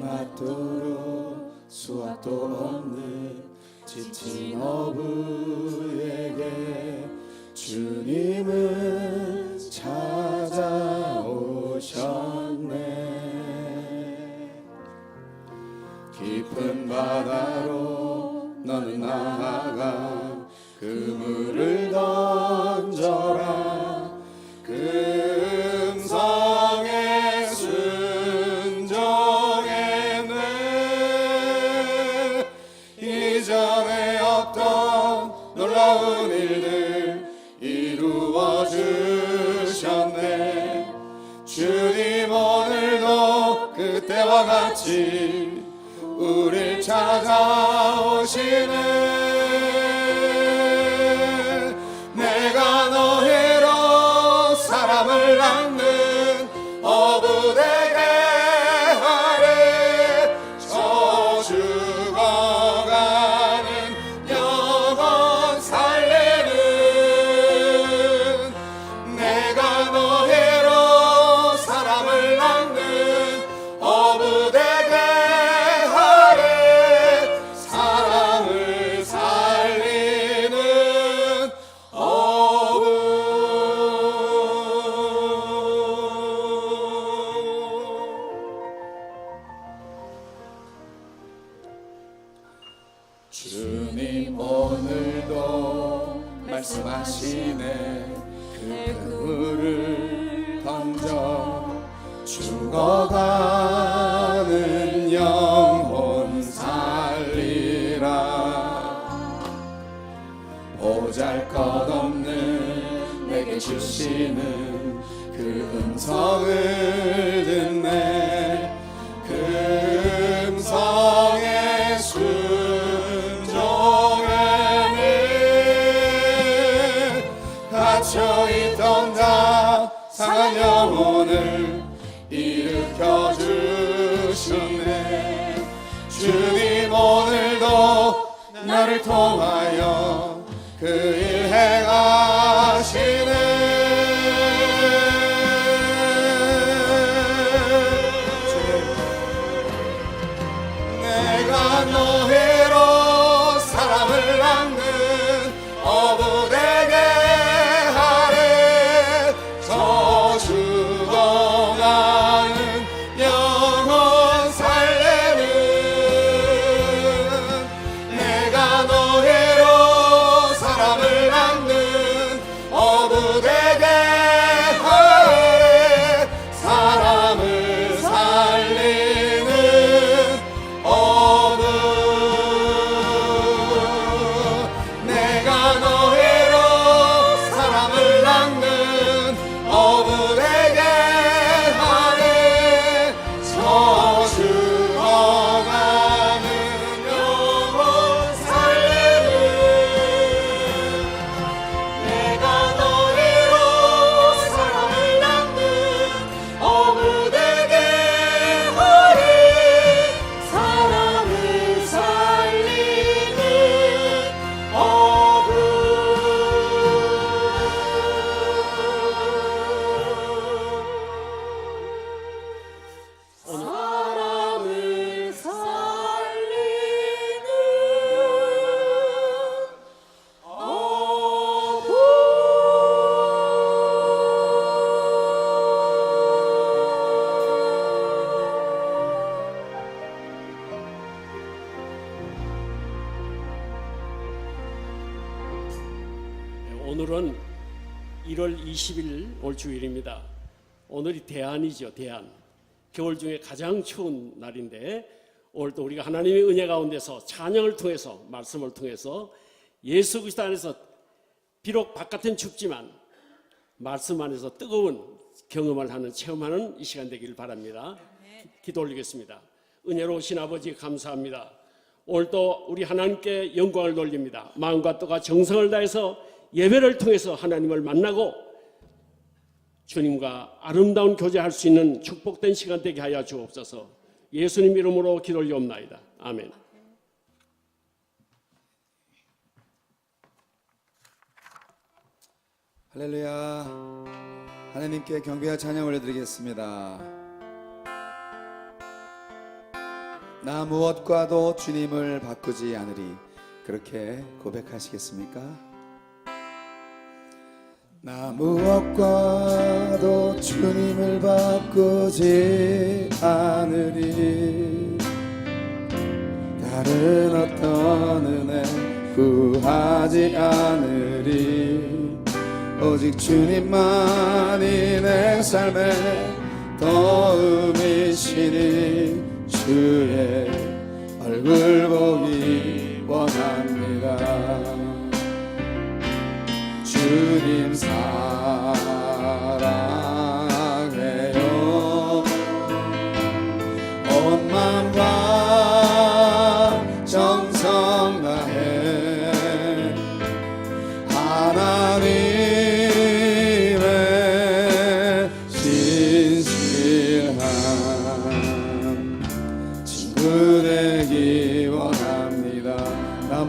맞도록 수확도 없는 지친 어부에게 주님은 찾아오셨네. 깊은 바다로 너는 나아가 그물을 던져라. 금성의 순종에는 이전에 없던 놀라운 일들 이루어 주셨네. 주님 오늘도 그때와 같이 우릴 찾아오시네. 내가 너희로 사람을 낚는 어부되게 하리. 저 죽어가는 영혼 살리는. 내가 너희로 사람을 낚는 어부되게 하리. 사람을 살리는 어부. 주님 오늘도 말씀하시네. 그 그물을 던져 죽어가는 영혼 살리라. 보잘것없는 내게 주시는 그 음성을 듣네. 그 음성의 순종에는 갇혀있던 다 상한 영혼을 일으켜 주셨네. 주님 오늘도 나를 통하여 그 일 행하시네. 내가 너희로 사람을 낚는 어부되게 하리. 저 죽어가는 영혼 살리는. 내가 너희로 사람을 낚는 어부되게 하리. 사람을 살리는 어부. 내가 너희로 사람을 낚는 어부되게 하리. 저 죽어가는 영혼 살리는. 내가 너희로 사람을 낚는 어부되게 하리. 사람을 살리는 어부. 사람을 살리는 어부. 오늘은 1월 20일 올 주일입니다. 오늘이 대안이죠. 대안. 겨울 중에 가장 추운 날인데 오늘도 우리가 하나님의 은혜 가운데서 찬양을 통해서 말씀을 통해서 예수 그리스도 안에서 비록 바깥은 춥지만 말씀 안에서 뜨거운 경험을 하는 체험하는 이 시간 되기를 바랍니다. 기도 올리겠습니다. 은혜로우신 아버지 감사합니다. 오늘도 우리 하나님께 영광을 돌립니다. 마음과 뜻과 정성을 다해서 예배를 통해서 하나님을 만나고 주님과 아름다운 교제할 수 있는 축복된 시간 되게 하여 주옵소서. 예수님 이름으로 기도 올리옵나이다. 아멘. 할렐루야. 하나님께 경배와 찬양 올려드리겠습니다. 나 무엇과도 주님을 바꾸지 않으리. 그렇게 고백하시겠습니까? 나 무엇과도 주님을 바꾸지 않으리. 다른 어떤 은혜 구하지 않으리. 오직 주님만이 내 삶의 도움이시니 주의 얼굴 보기 원합니다. 주님 사랑해요. 온 마음과 정성 다해 하나님의 신실한 친구 되기 원합니다. 나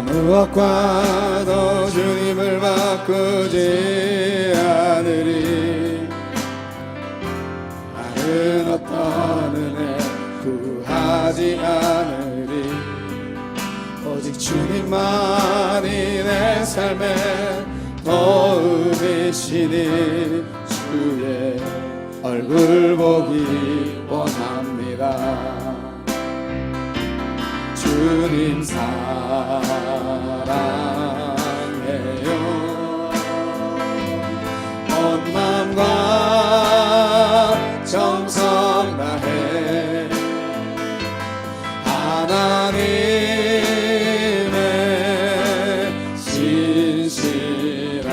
무엇과도 주님을 바꾸지 않으리. 다른 어떤 은혜 구하지 않으리. 오직 주님만이 내 삶의 도움이시니 주의 얼굴 보기 원합니다. 주님 사랑해요. 온 마음과 정성 다해 하나님의 신실한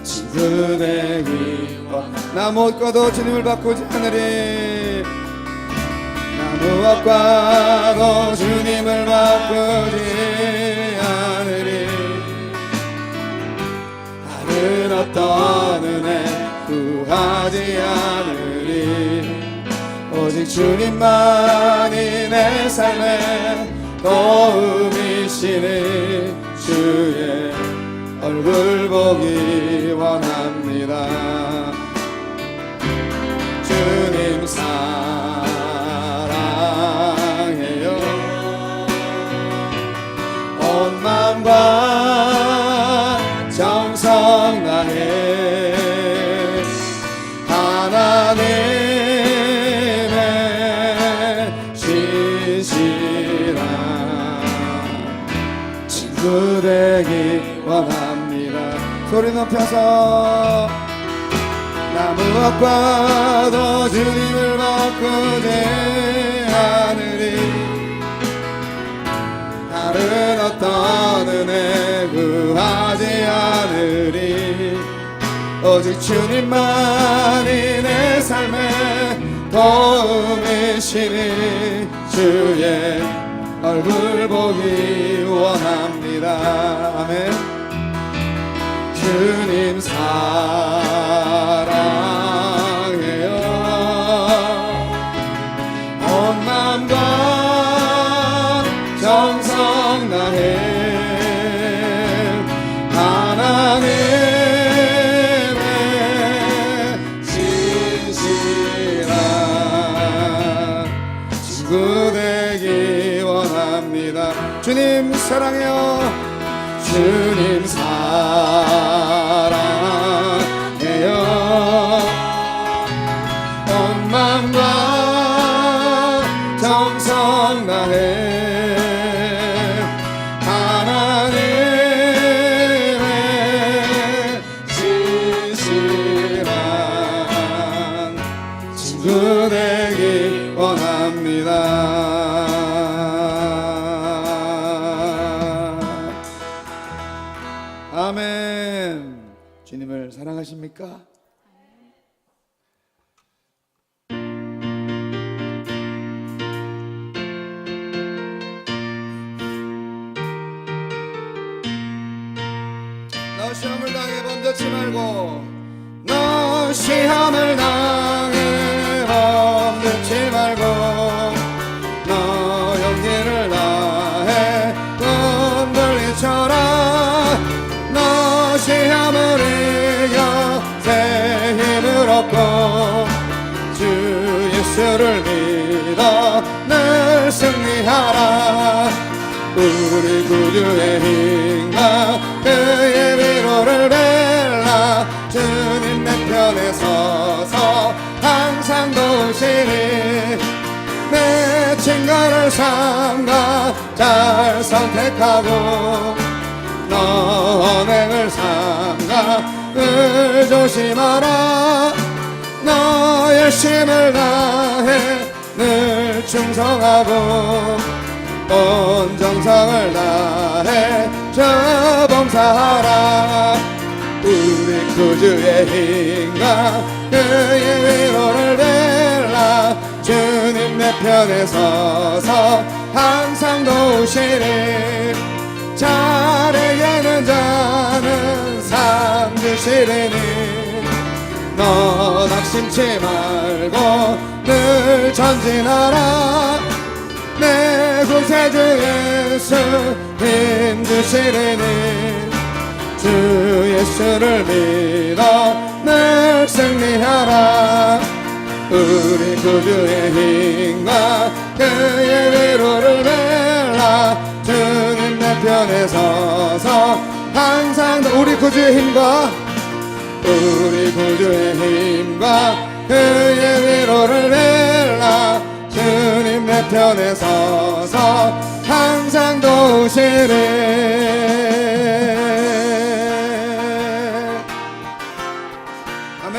친구 되기 원합니다. 나 무엇과도 주님을 바꾸지 않으리. 무엇과도 주님을 바꾸지 않으리. 다른 어떤 은혜 구하지 않으리. 오직 주님만이 내 삶의 도움이시니 주의 얼굴 보기 원합니다. 주님 온 마음과 정성 다해 하나님의 신실한 친구 되기 원합니다. 소리 높여서 나 무엇과도 주님을 바꾸지 않으리. 다른 어떤 은혜 구하지 않으리. 오직 주님만이 내 삶의 도움이시니 주의 얼굴 보기 원합니다. 아멘. 주님 사랑해요. 온 마음과 정성 다해 하나님의 신실한 친구 되기 원합니다. 주님 사랑해요. 주님 사랑해요. 온 마음과 정성 다해 하나님의 신실한 친구 되기 원합니다. 아멘. 주님을 사랑하십니까? 너 시험을 당해 번쩍지 말고 너 시험을 당해 번쩍지 말고 너 용기를 다해 눈 돌리쳐라. 너 시험을 이겨 새 힘을 얻고 예수를 믿어 늘 승리하라. 우리 구주의 힘과 그의 위로를 벨라. 주님 내 편에 서서 항상 도우시니 내 친구를 삼가 잘 선택하고 너행을 삼가 늘 조심하라. 너 열심을 다해 늘 충성하고 온 정성을 다해 저 봉사하라. 우리 구주의 힘과 그의 위로를 벨라. 주님 내 편에 서서 항상 도우시니 자에게는 자는 상 주시리니 너 낙심치 말고 늘 전진하라. 내 구세주 예수 힘 주시리니 주 예수를 믿어 늘 승리하라. 우리 구주의 힘과 그의 위로를 벨라. 주님 내 편에 서서 항상 우리 구주의 힘과 우리 구주의 힘과 그의 위로를 벨라. 주님 내 편에 서서 항상 도우시리. 아멘.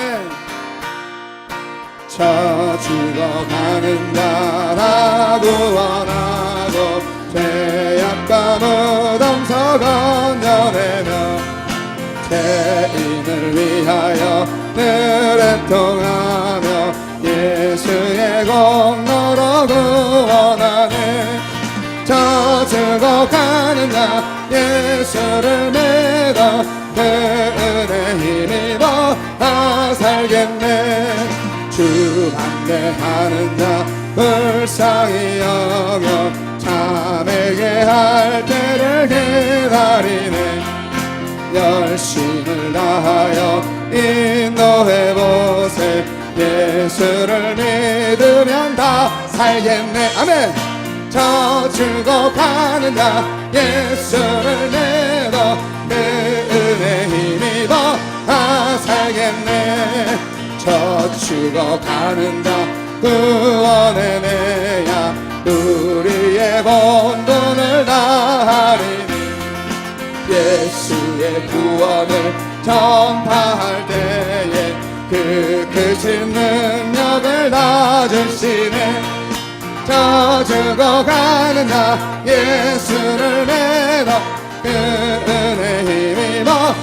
저 죽어가는 자라 구원하고 죄악과 무덤서 건져내며 죄인을 위하여 늘 애통하며 예수의 공로로 구원하네. 저 죽어가는 자 예수를 믿어 그 은혜 힘입어 다 살겠네. 주 반대하는 자 불쌍히 여겨 참에게 할 때를 기다리네. 열심을 다하여 인도해보세. 예수를 믿으면 다 살겠네. 아멘. 저 죽어가는 자 예수를 믿어 그 은혜 힘입어 다 살겠네. 저 죽어가는 자 구원의 내야 우리의 본분을 다하리니 예수의 구원을 전파할 때에 그 크신 능력을 다 주시네. 저 죽어가는 자 예수를 믿어 그 은혜 힘입어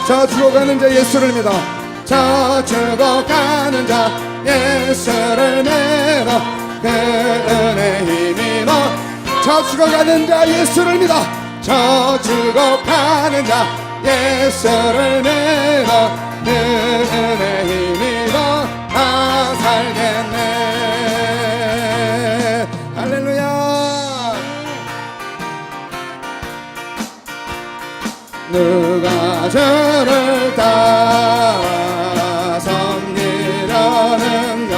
저 죽어가는 자 예수를 믿어. 저 죽어가는 자 예수를 믿어 그 은혜 힘입어 저 죽어가는 자 예수를 믿어. 저 죽어가는 자 예수를 믿어 그 은혜 힘입어 다 살겠네. 할렐루야. 누가 주를 따라 섬기려는가.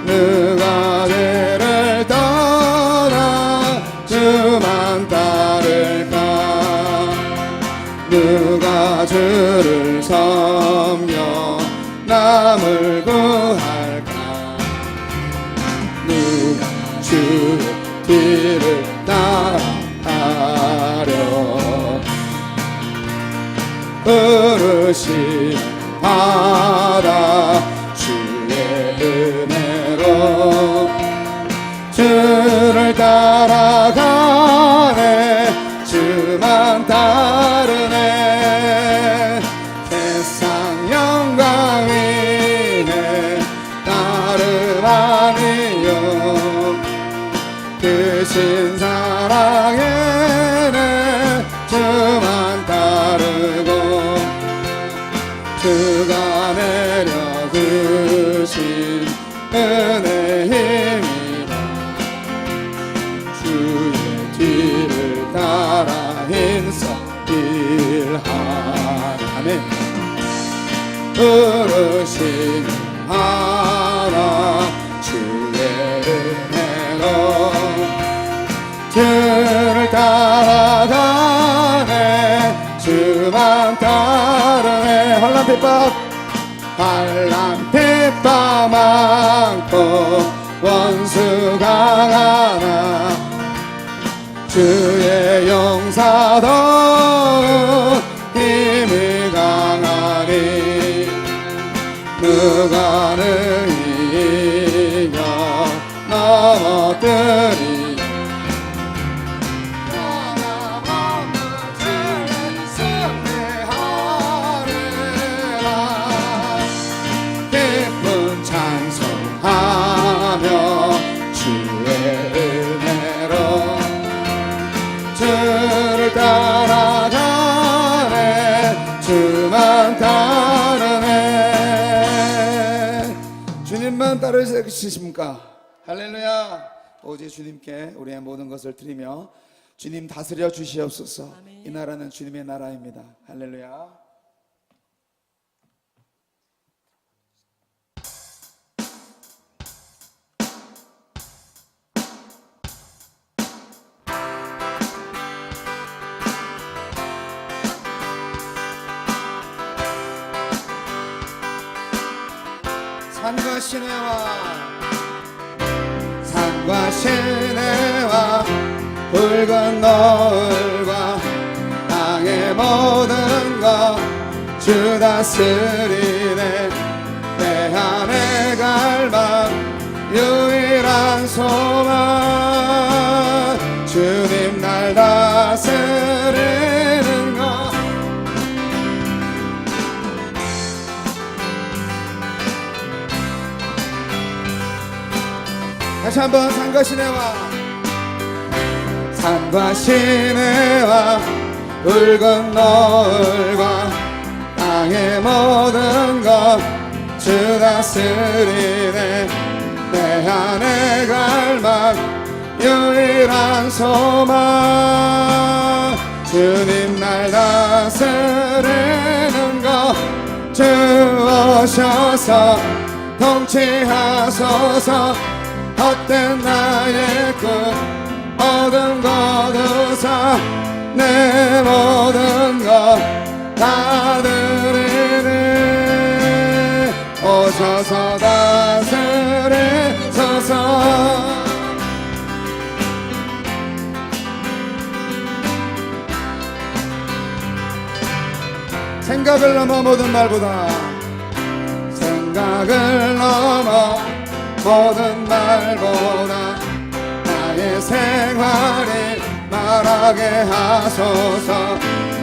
누가 죄를 떠나 주만 따를까. 누가 주를 섬겨 남을 구할까. 누가 주의 길을 따라가려. 부르심 받아 주의 은혜로 주를 따라가네. 주만 따르네. 세상 영광 위에 따름 아니요. 크신 사랑에는 주만 따르고 주가 내려주신 은혜 힘이라. 주의 뒤를 따라 힘써 일하네. 부르심 주의 은혜로 주를 따라가네 주만 따르네 환난 핍박 많고 원수 강하나 주의 용사도 힘이 강하니 누가 능히 이겨 넘어뜨리 기쁜 찬송하며 주의 은혜로 주를 따라가네 주만 따르네 주님만 따르시십니까? 할렐루야. 오직 주님께 우리의 모든 것을 드리며 주님 다스려 주시옵소서. 이 나라는 주님의 나라입니다. 할렐루야. 산과 시내와 붉은 노을과 땅의 모든 것 주 다스리네 내 안에 갈망 유일한 소망 주님 날 다스리는 것 다시 한번 산과 시내와 붉은 노을과 땅의 모든 것 주 다스리네 내 안에 갈망 유일한 소망 주님 날 다스리는 것 주 오셔서 통치하소서 헛된 나의 꿈 모든 거두사 내 모든 것 다 드리니 오셔서 다스리소서 생각을 넘어 모든 말보다 생각을 넘어 모든 말보다 나의 생활이 말하게 하소서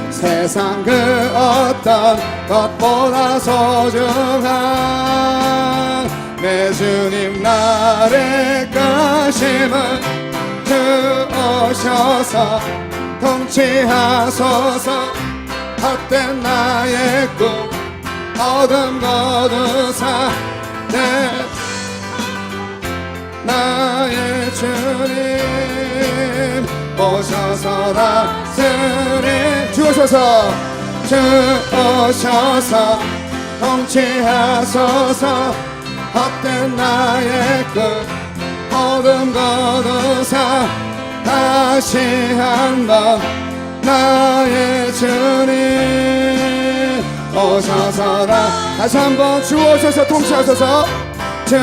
세상 그 어떤 것보다 소중한 내 주님 나를 가심은 주 오셔서 통치하소서 헛된 나의 꿈 어둠 거두사 내 나의 주님 오셔서 다스림 주 오셔서 통치하소서 헛된 나의 꿈 어둠 거두사 다시 한번 나의 주님 오셔서 다시 한번 주 오셔서 통치하소서 주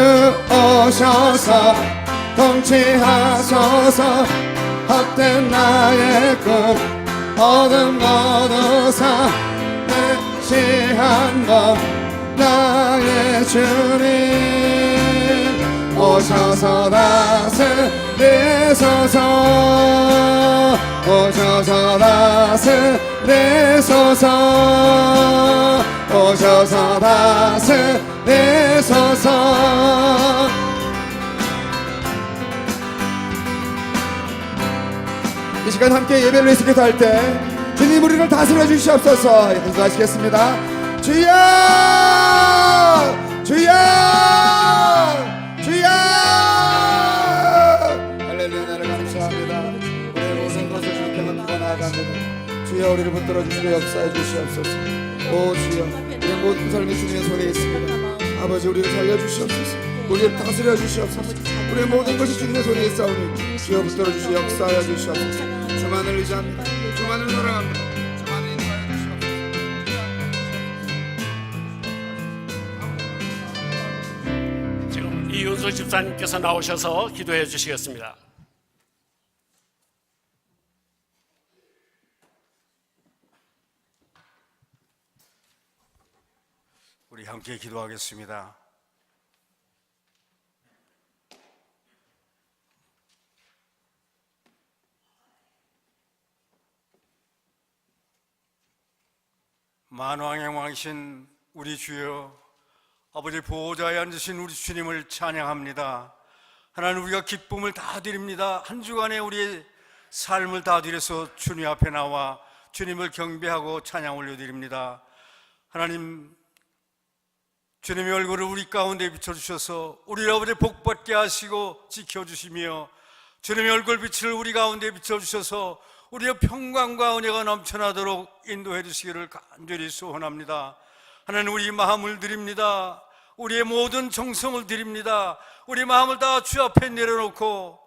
오셔서 통치하소서 헛된 나의 꿈 어둠 거두사 다시 한번 나의 주님 오셔서 다스리소서 오셔서 다스리소서 오셔서 다스리소서 이 시간 함께 예배를 리스케트 할 때 주님 우리를 다스려 주시옵소서. 인도하시겠습니다. 주여 주여 주여 할렐루야 나를 감사합니다. 우리의 모든 것을 주님께만 드려 나아갑니다. 주여 우리를 붙들어 주시고 역사해 주시옵소서. 오 주여 우리의 모든 삶이 주님의 손에 있습니다. 아버지 우리를 살려 주시옵소서. 우리를 다스려 주시옵소서. 우리의 모든 것이 주님의 손에 있사오니 주여 붙들어 주시 역사하여 주시옵소서. 주만을 의지합니다. 주만을 사랑합니다. 주만을 인도하여 주시옵소서. 지금 이윤수 집사님께서 나오셔서 기도해 주시겠습니다. 우리 함께 기도하겠습니다. 만왕의 왕이신 우리 주여, 아버지 보호자에 앉으신 우리 주님을 찬양합니다. 하나님, 우리가 기쁨을 다 드립니다. 한 주간의 우리의 삶을 다 드려서 주님 앞에 나와 주님을 경배하고 찬양 올려드립니다. 하나님, 주님의 얼굴을 우리 가운데 비춰주셔서 우리 아버지 복받게 하시고 지켜주시며, 주님의 얼굴빛을 우리 가운데 비춰주셔서 우리의 평강과 은혜가 넘쳐나도록 인도해 주시기를 간절히 소원합니다. 하나님, 우리 마음을 드립니다. 우리의 모든 정성을 드립니다. 우리 마음을 다 주 앞에 내려놓고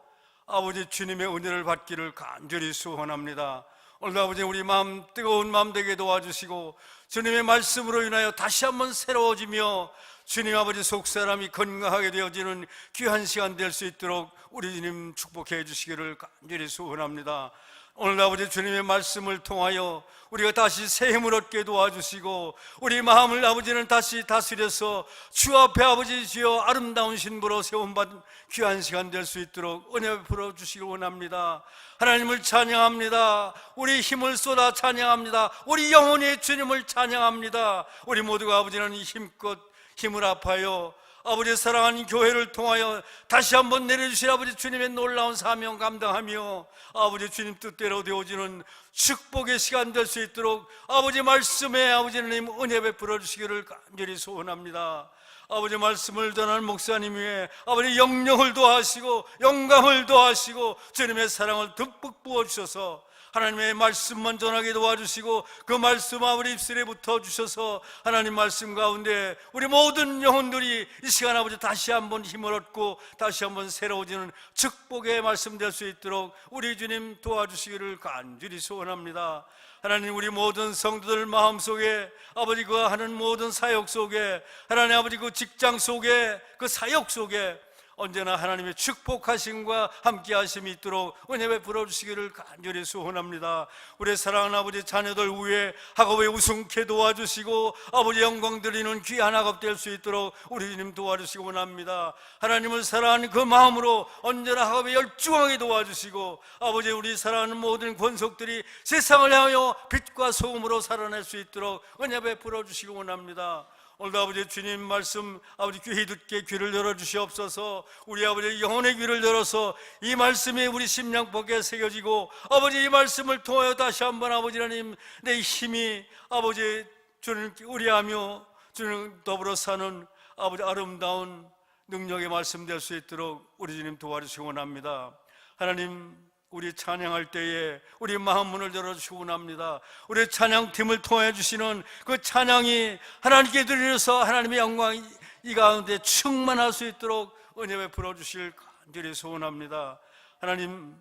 아버지 주님의 은혜를 받기를 간절히 소원합니다. 오늘 아버지, 우리 마음 뜨거운 마음 되게 도와주시고 주님의 말씀으로 인하여 다시 한번 새로워지며 주님 아버지 속사람이 건강하게 되어지는 귀한 시간 될 수 있도록 우리 주님 축복해 주시기를 간절히 소원합니다. 오늘 아버지 주님의 말씀을 통하여 우리가 다시 새 힘을 얻게 도와주시고 우리 마음을 아버지는 다시 다스려서 주 앞에 아버지 주여 아름다운 신부로 세움받은 귀한 시간 될 수 있도록 은혜 베풀어 주시기 원합니다. 하나님을 찬양합니다. 우리 힘을 쏟아 찬양합니다. 우리 영혼이 주님을 찬양합니다. 우리 모두가 아버지는 힘껏 힘을 합하여 아버지의 사랑하는 교회를 통하여 다시 한번 내려주실 아버지 주님의 놀라운 사명 감당하며 아버지 주님 뜻대로 되어지는 축복의 시간 될 수 있도록 아버지 말씀에 아버지 하나님 은혜 베풀어 주시기를 간절히 소원합니다. 아버지 말씀을 전하는 목사님 위에 아버지 영령을 도하시고 영광을 도하시고 주님의 사랑을 듬뿍 부어주셔서 하나님의 말씀만 전하게 도와주시고 그 말씀 아버지 입술에 붙어주셔서 하나님 말씀 가운데 우리 모든 영혼들이 이 시간 아버지 다시 한번 힘을 얻고 다시 한번 새로워지는 축복의 말씀 될 수 있도록 우리 주님 도와주시기를 간절히 소원합니다. 하나님, 우리 모든 성도들 마음속에 아버지 그 하는 모든 사역 속에 하나님 아버지 그 직장 속에 그 사역 속에 언제나 하나님의 축복하심과 함께 하심이 있도록 은혜 베풀어 주시기를 간절히 소원합니다. 우리 사랑하는 아버지 자녀들 위에 학업에 우승케 도와주시고 아버지 영광 드리는 귀한 학업 될 수 있도록 우리 주님 도와주시기 원합니다. 하나님을 사랑하는 그 마음으로 언제나 학업에 열중하게 도와주시고 아버지 우리 사랑하는 모든 권속들이 세상을 향하여 빛과 소금으로 살아낼 수 있도록 은혜 베풀어 주시기 원합니다. 오늘도 아버지 주님 말씀 아버지 귀히 듣게 귀를 열어주시옵소서. 우리 아버지 영혼의 귀를 열어서 이 말씀이 우리 심령복에 새겨지고 아버지 이 말씀을 통하여 다시 한번 아버지 하나님 내 힘이 아버지 주님 의뢰하며 주님 더불어 사는 아버지 아름다운 능력의 말씀 될 수 있도록 우리 주님 도와주시기 원합니다. 하나님, 우리 찬양할 때에 우리 마음 문을 열어주시기 원합니다. 우리 찬양팀을 통해 주시는 그 찬양이 하나님께 드려서 하나님의 영광이 이 가운데 충만할 수 있도록 은혜 베풀어 주실 간절히 소원합니다. 하나님,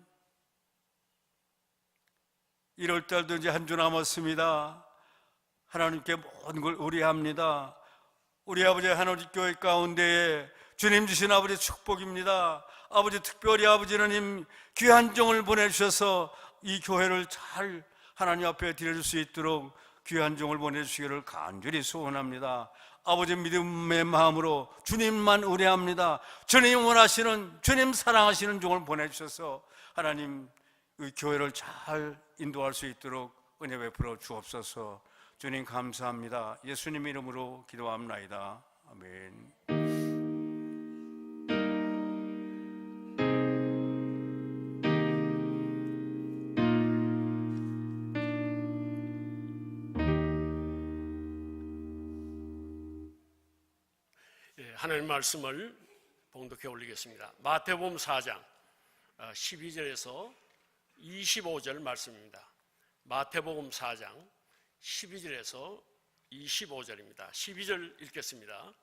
1월달도 이제 한 주 남았습니다. 하나님께 모든 걸 의뢰합니다. 우리 아버지 하나님 교회 가운데에 주님 주신 아버지 축복입니다. 아버지 특별히 아버지 하나님 귀한 종을 보내주셔서 이 교회를 잘 하나님 앞에 드려줄 수 있도록 귀한 종을 보내주시기를 간절히 소원합니다. 아버지 믿음의 마음으로 주님만 의뢰합니다. 주님 원하시는 주님 사랑하시는 종을 보내주셔서 하나님 이 교회를 잘 인도할 수 있도록 은혜 베풀어 주옵소서. 주님 감사합니다. 예수님 이름으로 기도합나이다. 아멘. 하나님 말씀을 봉독해 올리겠습니다. 마태복음 4장 12절에서 25절 말씀입니다. 마태복음 4장 12절에서 25절입니다. 12절 읽겠습니다.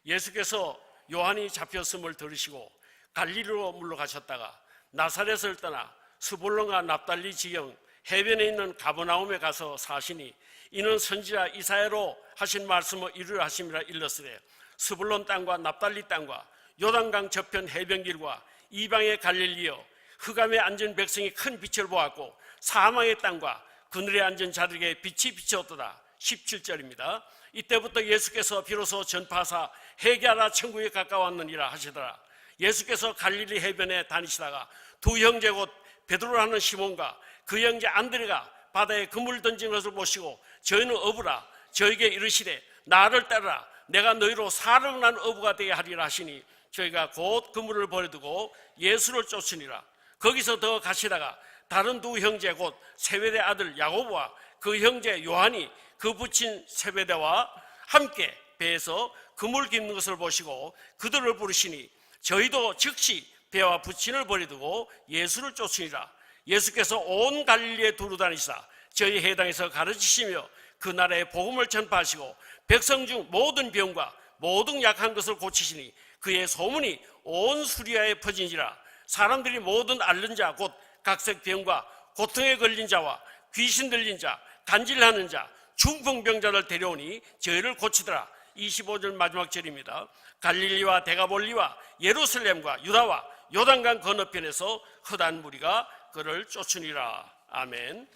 예수께서 요한이 잡혔음을 들으시고 갈릴리로 물러가셨다가 나사렛을 떠나 스불론과 납달리 지경 해변에 있는 가버나움에 가서 사시니 이는 선지자 이사야로 하신 말씀을 이루려 하심이라 일렀으되 스불론 땅과 납달리 땅과 요단강 저편 해변길과 이방의 갈릴리여 흑암에 앉은 백성이 큰 빛을 보았고 사망의 땅과 그늘에 앉은 자들에게 빛이 비추었도다. 17절입니다. 이때부터 예수께서 비로소 전파하사 회개하라 천국에 가까웠느니라 하시더라. 예수께서 갈릴리 해변에 다니시다가 두 형제 곧 베드로라는 시몬과 그 형제 안드레가 바다에 그물 던진 것을 보시고 저희는 어부라 저에게 이르시되 나를 따르라 내가 너희로 사랑난 어부가 되게 하리라 하시니 저희가 곧 그물을 버려두고 예수를 쫓으니라. 거기서 더 가시다가 다른 두 형제 곧 세베대 아들 야고보와 그 형제 요한이 그 부친 세베대와 함께 배에서 그물 깁는 것을 보시고 그들을 부르시니 저희도 즉시 배와 부친을 버려두고 예수를 쫓으니라. 예수께서 온 갈릴리에 두루 다니시다 저희 해당에서 가르치시며 그 나라의 복음을 전파하시고 백성 중 모든 병과 모든 약한 것을 고치시니 그의 소문이 온 수리아에 퍼진지라. 사람들이 모든 앓는 자 곧 각색 병과 고통에 걸린 자와 귀신 들린 자 간질하는 자 중풍병자를 데려오니 저희를 고치더라. 25절 마지막 절입니다. 갈릴리와 데가볼리와 예루살렘과 유다와 요단강 건너편에서 흩한 무리가 그를 쫓으니라. 아멘.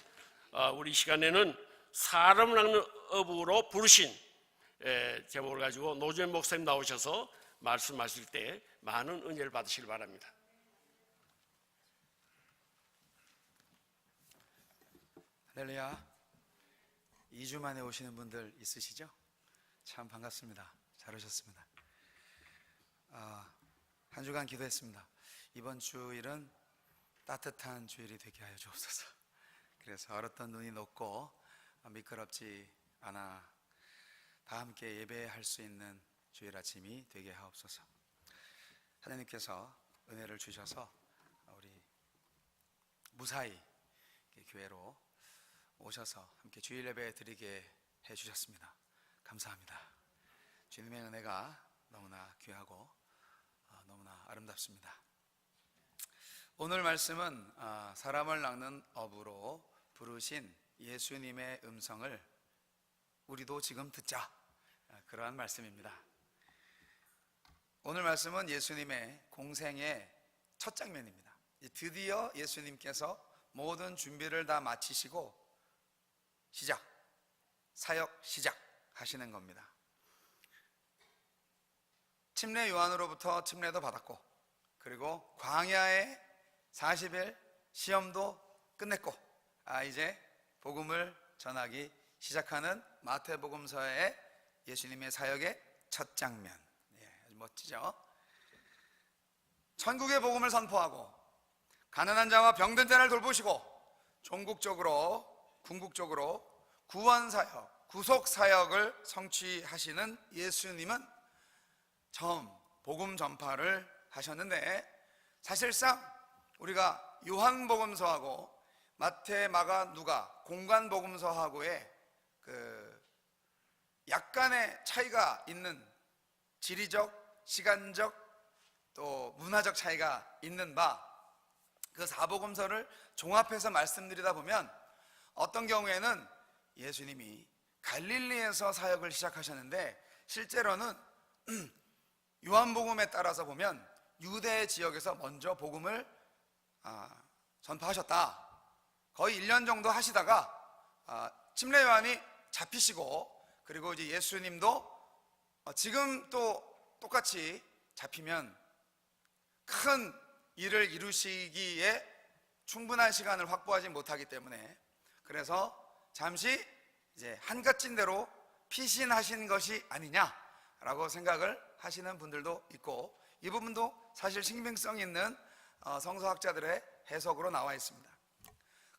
우리 시간에는 사람을 낚는 어부로 부르신 제목을 가지고 노주현 목사님 나오셔서 말씀하실 때 많은 은혜를 받으시길 바랍니다. 할렐루야. 2주 만에 오시는 분들 있으시죠? 참 반갑습니다. 잘 오셨습니다. 한 주간 기도했습니다. 이번 주일은 따뜻한 주일이 되게 하여 주옵소서. 그래서 얼었던 눈이 녹고 미끄럽지 않아 다 함께 예배할 수 있는 주일 아침이 되게 하옵소서. 하나님께서 은혜를 주셔서 우리 무사히 교회로 오셔서 함께 주일 예배 드리게 해주셨습니다. 감사합니다. 주님의 은혜가 너무나 귀하고 너무나 아름답습니다. 오늘 말씀은 사람을 낚는 어부로 부르신 예수님의 음성을 우리도 지금 듣자, 그러한 말씀입니다. 오늘 말씀은 예수님의 공생의 첫 장면입니다. 드디어 예수님께서 모든 준비를 다 마치시고 사역 시작하시는 겁니다. 침례 요한으로부터 침례도 받았고, 그리고 광야에 40일 시험도 끝냈고, 이제 복음을 전하기 시작하는 마태복음서의 예수님의 사역의 첫 장면. 아주 멋지죠? 천국의 복음을 선포하고 가난한 자와 병든 자를 돌보시고 궁극적으로 구원사역, 구속사역을 성취하시는 예수님은 처음 복음 전파를 하셨는데, 사실상 우리가 요한복음서하고 마태, 마가, 누가 공관복음서하고의 약간의 차이가 있는, 지리적, 시간적, 또 문화적 차이가 있는 바, 그 사복음서를 종합해서 말씀드리다 보면 어떤 경우에는 예수님이 갈릴리에서 사역을 시작하셨는데, 실제로는 요한복음에 따라서 보면 유대 지역에서 먼저 복음을 전파하셨다. 거의 1년 정도 하시다가 침례 요한이 잡히시고, 그리고 이제 예수님도 지금 또 똑같이 잡히면 큰 일을 이루시기에 충분한 시간을 확보하지 못하기 때문에, 그래서 잠시 이제 한갓진 대로 피신하신 것이 아니냐라고 생각을 하시는 분들도 있고, 이 부분도 사실 신빙성 있는 성서학자들의 해석으로 나와 있습니다.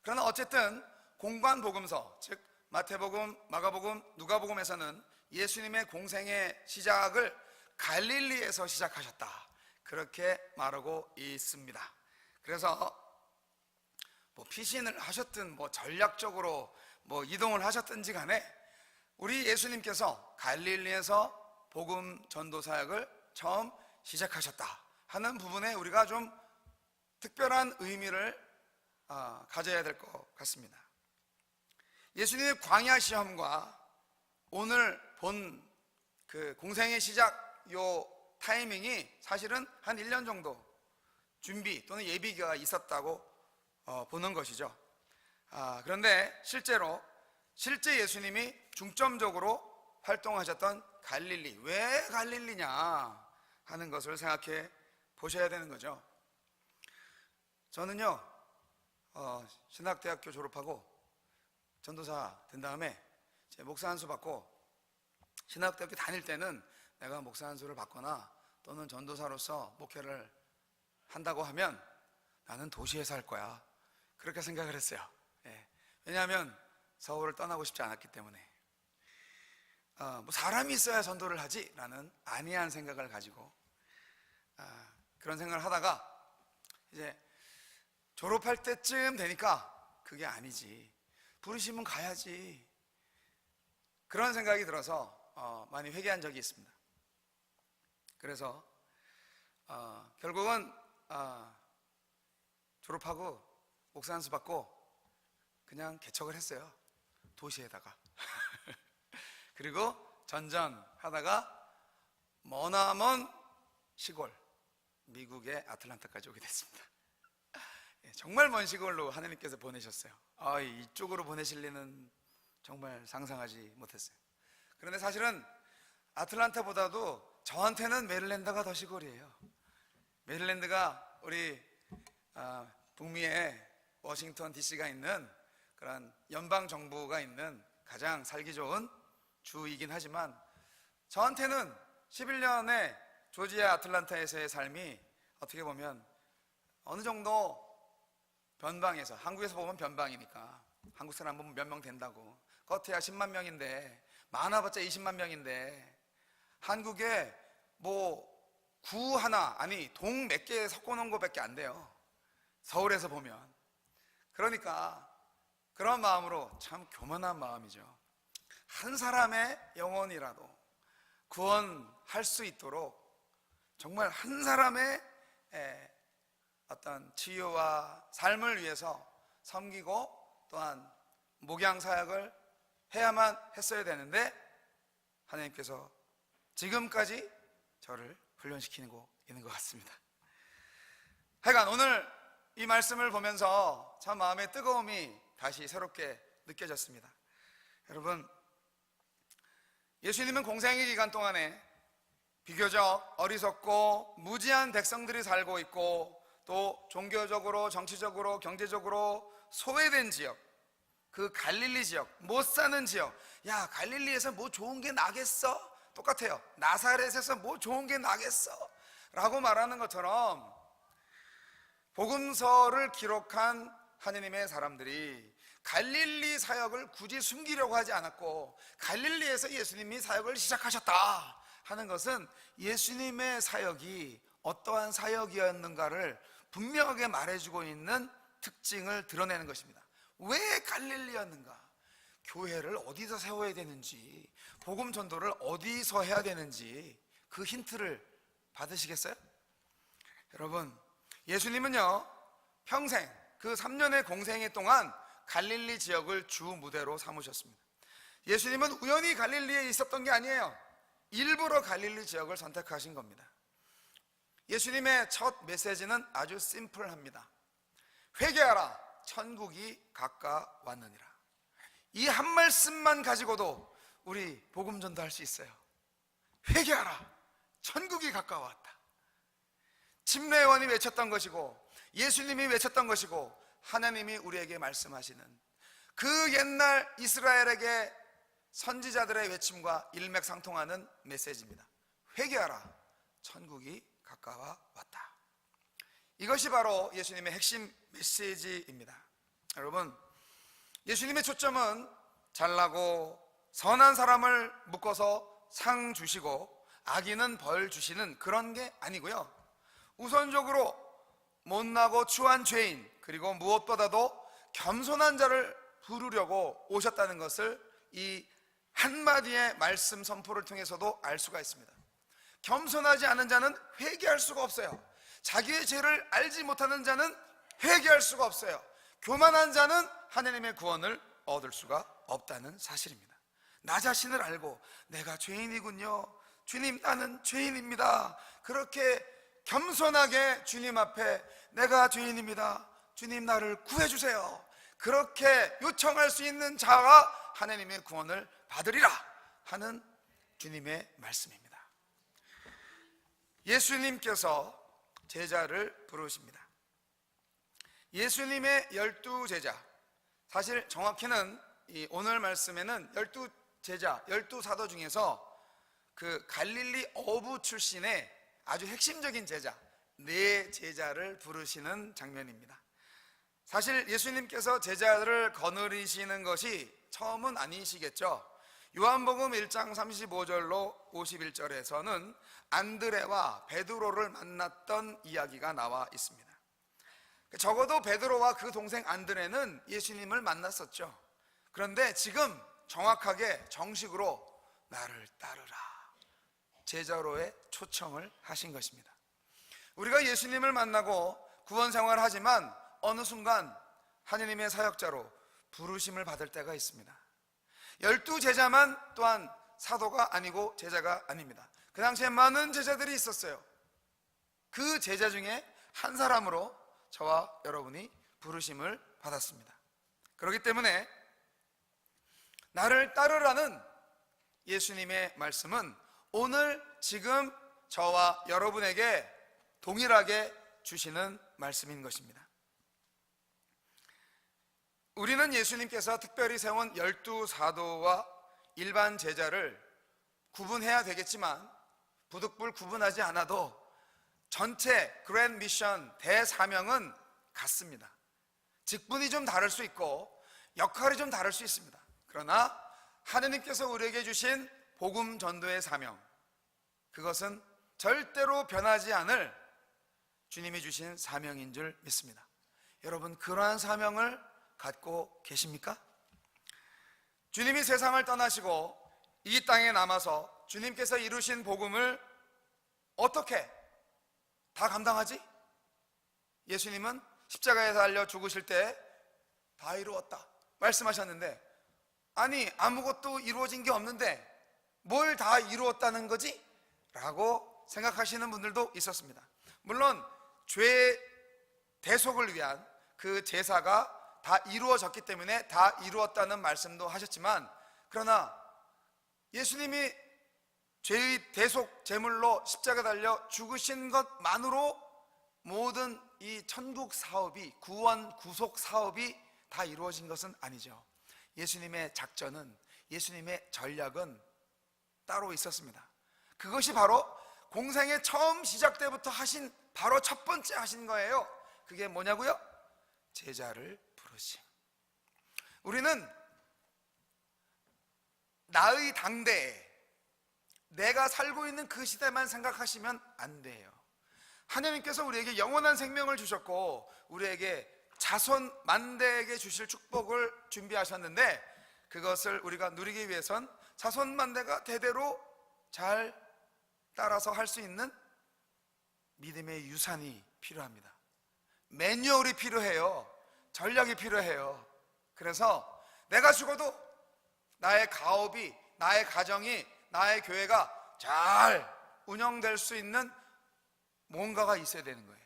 그러나 어쨌든 공관복음서, 즉 마태복음, 마가복음, 누가복음에서는 예수님의 공생의 시작을 갈릴리에서 시작하셨다, 그렇게 말하고 있습니다. 그래서 피신을 하셨든 전략적으로 이동을 하셨든지 간에 우리 예수님께서 갈릴리에서 복음 전도 사역을 처음 시작하셨다 하는 부분에 우리가 좀 특별한 의미를 가져야 될 것 같습니다. 예수님의 광야 시험과 오늘 본 그 공생의 시작 요 타이밍이 사실은 한 1년 정도 준비 또는 예비가 있었다고 보는 것이죠. 그런데 실제 예수님이 중점적으로 활동하셨던 갈릴리, 왜 갈릴리냐 하는 것을 생각해 보셔야 되는 거죠. 저는요, 신학대학교 졸업하고 전도사 된 다음에 제 목사 안수 받고 신학대학교 다닐 때는 내가 목사 안수를 받거나 또는 전도사로서 목회를 한다고 하면 나는 도시에 살 거야, 그렇게 생각을 했어요. 왜냐하면 서울을 떠나고 싶지 않았기 때문에. 뭐 사람이 있어야 전도를 하지 라는 안이한 생각을 가지고 그런 생각을 하다가 이제 졸업할 때쯤 되니까 그게 아니지, 부르시면 가야지, 그런 생각이 들어서 많이 회개한 적이 있습니다. 그래서 결국은 졸업하고 목사 안수 받고 그냥 개척을 했어요, 도시에다가. 그리고 전전하다가 머나먼 시골 미국의 아틀란타까지 오게 됐습니다. 정말 먼 시골로 하나님께서 보내셨어요. 이쪽으로 보내실 리는 정말 상상하지 못했어요. 그런데 사실은 아틀란타보다도 저한테는 메릴랜드가 더 시골이에요. 메릴랜드가 우리 북미에 워싱턴 DC가 있는 그런 연방 정부가 있는 가장 살기 좋은 주이긴 하지만 저한테는 11년의 조지아 아틀란타에서의 삶이 어떻게 보면 어느 정도 변방에서, 한국에서 보면 변방이니까 한국 사람 보면 몇 명 된다고, 겉에야 10만 명인데 많아봤자 20만 명인데 한국에 뭐 구 하나, 아니 동 몇 개 섞어놓은 거밖에 안 돼요, 서울에서 보면. 그러니까 그런 마음으로, 참 교만한 마음이죠. 한 사람의 영혼이라도 구원할 수 있도록 정말 한 사람의 어떤 치유와 삶을 위해서 섬기고 또한 목양 사역을 해야만 했어야 되는데 하나님께서 지금까지 저를 훈련시키고 있는 것 같습니다. 하여간 오늘 이 말씀을 보면서 참 마음의 뜨거움이 다시 새롭게 느껴졌습니다. 여러분, 예수님은 공생의 기간 동안에 비교적 어리석고 무지한 백성들이 살고 있고 또 종교적으로, 정치적으로, 경제적으로 소외된 지역, 그 갈릴리 지역, 못 사는 지역. 야, 갈릴리에서 뭐 좋은 게 나겠어? 똑같아요. 나사렛에서 뭐 좋은 게 나겠어? 라고 말하는 것처럼 복음서를 기록한 하느님의 사람들이 갈릴리 사역을 굳이 숨기려고 하지 않았고, 갈릴리에서 예수님이 사역을 시작하셨다 하는 것은 예수님의 사역이 어떠한 사역이었는가를 분명하게 말해주고 있는 특징을 드러내는 것입니다. 왜 갈릴리였는가? 교회를 어디서 세워야 되는지, 복음 전도를 어디서 해야 되는지 그 힌트를 받으시겠어요? 여러분, 예수님은요 평생 그 3년의 공생애 동안 갈릴리 지역을 주 무대로 삼으셨습니다. 예수님은 우연히 갈릴리에 있었던 게 아니에요. 일부러 갈릴리 지역을 선택하신 겁니다. 예수님의 첫 메시지는 아주 심플합니다. 회개하라, 천국이 가까웠느니라. 이 한 말씀만 가지고도 우리 복음 전도할 수 있어요. 회개하라, 천국이 가까웠다. 침례요한이 외쳤던 것이고 예수님이 외쳤던 것이고 하나님이 우리에게 말씀하시는 그 옛날 이스라엘에게 선지자들의 외침과 일맥상통하는 메시지입니다. 회개하라, 천국이 가까워왔다. 이것이 바로 예수님의 핵심 메시지입니다. 여러분, 예수님의 초점은 잘나고 선한 사람을 묶어서 상 주시고 악인은 벌 주시는 그런 게 아니고요, 우선적으로 못나고 추한 죄인, 그리고 무엇보다도 겸손한 자를 부르려고 오셨다는 것을 이 한마디의 말씀 선포를 통해서도 알 수가 있습니다. 겸손하지 않은 자는 회개할 수가 없어요. 자기의 죄를 알지 못하는 자는 회개할 수가 없어요. 교만한 자는 하나님의 구원을 얻을 수가 없다는 사실입니다. 나 자신을 알고 내가 죄인이군요, 주님 나는 죄인입니다, 그렇게 겸손하게 주님 앞에 내가 죄인입니다, 주님 나를 구해주세요, 그렇게 요청할 수 있는 자가 하나님의 구원을 받으리라 하는 주님의 말씀입니다. 예수님께서 제자를 부르십니다. 예수님의 12제자, 사실 정확히는 오늘 말씀에는 12제자, 12사도 중에서 그 갈릴리 어부 출신의 아주 핵심적인 제자, 4제자를 부르시는 장면입니다. 사실 예수님께서 제자를 거느리시는 것이 처음은 아니시겠죠. 요한복음 1장 35절로 51절에서는 안드레와 베드로를 만났던 이야기가 나와 있습니다. 적어도 베드로와 그 동생 안드레는 예수님을 만났었죠. 그런데 지금 정확하게 정식으로 나를 따르라, 제자로의 초청을 하신 것입니다. 우리가 예수님을 만나고 구원 생활을 하지만 어느 순간 하느님의 사역자로 부르심을 받을 때가 있습니다. 12제자만 또한 사도가 아니고 제자가 아닙니다. 그 당시에 많은 제자들이 있었어요. 그 제자 중에 한 사람으로 저와 여러분이 부르심을 받았습니다. 그렇기 때문에 나를 따르라는 예수님의 말씀은 오늘 지금 저와 여러분에게 동일하게 주시는 말씀인 것입니다. 우리는 예수님께서 특별히 세운 12사도와 일반 제자를 구분해야 되겠지만 부득불 구분하지 않아도 전체 그랜드 미션, 대사명은 같습니다. 직분이 좀 다를 수 있고 역할이 좀 다를 수 있습니다. 그러나 하느님께서 우리에게 주신 복음 전도의 사명, 그것은 절대로 변하지 않을 주님이 주신 사명인 줄 믿습니다. 여러분, 그러한 사명을 갖고 계십니까? 주님이 세상을 떠나시고 이 땅에 남아서 주님께서 이루신 복음을 어떻게 다 감당하지? 예수님은 십자가에 달려 죽으실 때 다 이루었다 말씀하셨는데, 아니 아무것도 이루어진 게 없는데 뭘 다 이루었다는 거지? 라고 생각하시는 분들도 있었습니다. 물론 죄 대속을 위한 그 제사가 다 이루어졌기 때문에 다 이루었다는 말씀도 하셨지만, 그러나 예수님이 죄의 대속 제물로 십자가 달려 죽으신 것만으로 모든 이 천국 사업이, 구원 구속 사업이 다 이루어진 것은 아니죠. 예수님의 작전은, 예수님의 전략은 따로 있었습니다. 그것이 바로 공생의 처음 시작 때부터 하신 바로 첫 번째 하신 거예요. 그게 뭐냐고요? 제자를 부르심. 우리는 나의 당대에 내가 살고 있는 그 시대만 생각하시면 안 돼요. 하나님께서 우리에게 영원한 생명을 주셨고 우리에게 자손 만대에게 주실 축복을 준비하셨는데, 그것을 우리가 누리기 위해선 자손 만대가 대대로 잘 따라서 할 수 있는 믿음의 유산이 필요합니다. 매뉴얼이 필요해요. 전략이 필요해요. 그래서 내가 죽어도 나의 가업이, 나의 가정이, 나의 교회가 잘 운영될 수 있는 뭔가가 있어야 되는 거예요.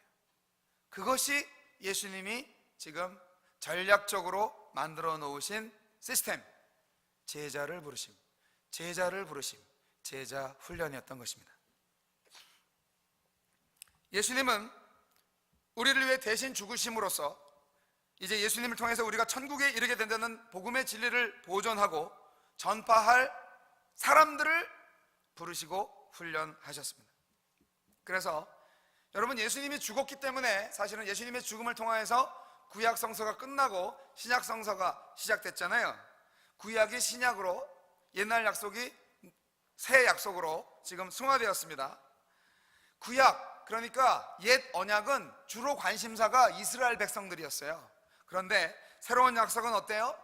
그것이 예수님이 지금 전략적으로 만들어 놓으신 시스템, 제자를 부르심, 제자를 부르심, 제자 훈련이었던 것입니다. 예수님은 우리를 위해 대신 죽으심으로써 이제 예수님을 통해서 우리가 천국에 이르게 된다는 복음의 진리를 보존하고 전파할 사람들을 부르시고 훈련하셨습니다. 그래서 여러분, 예수님이 죽었기 때문에 사실은 예수님의 죽음을 통하여서 구약 성서가 끝나고 신약 성서가 시작됐잖아요. 구약이 신약으로, 옛날 약속이 새 약속으로 지금 승화되었습니다. 구약, 그러니까 옛 언약은 주로 관심사가 이스라엘 백성들이었어요. 그런데 새로운 약속은 어때요?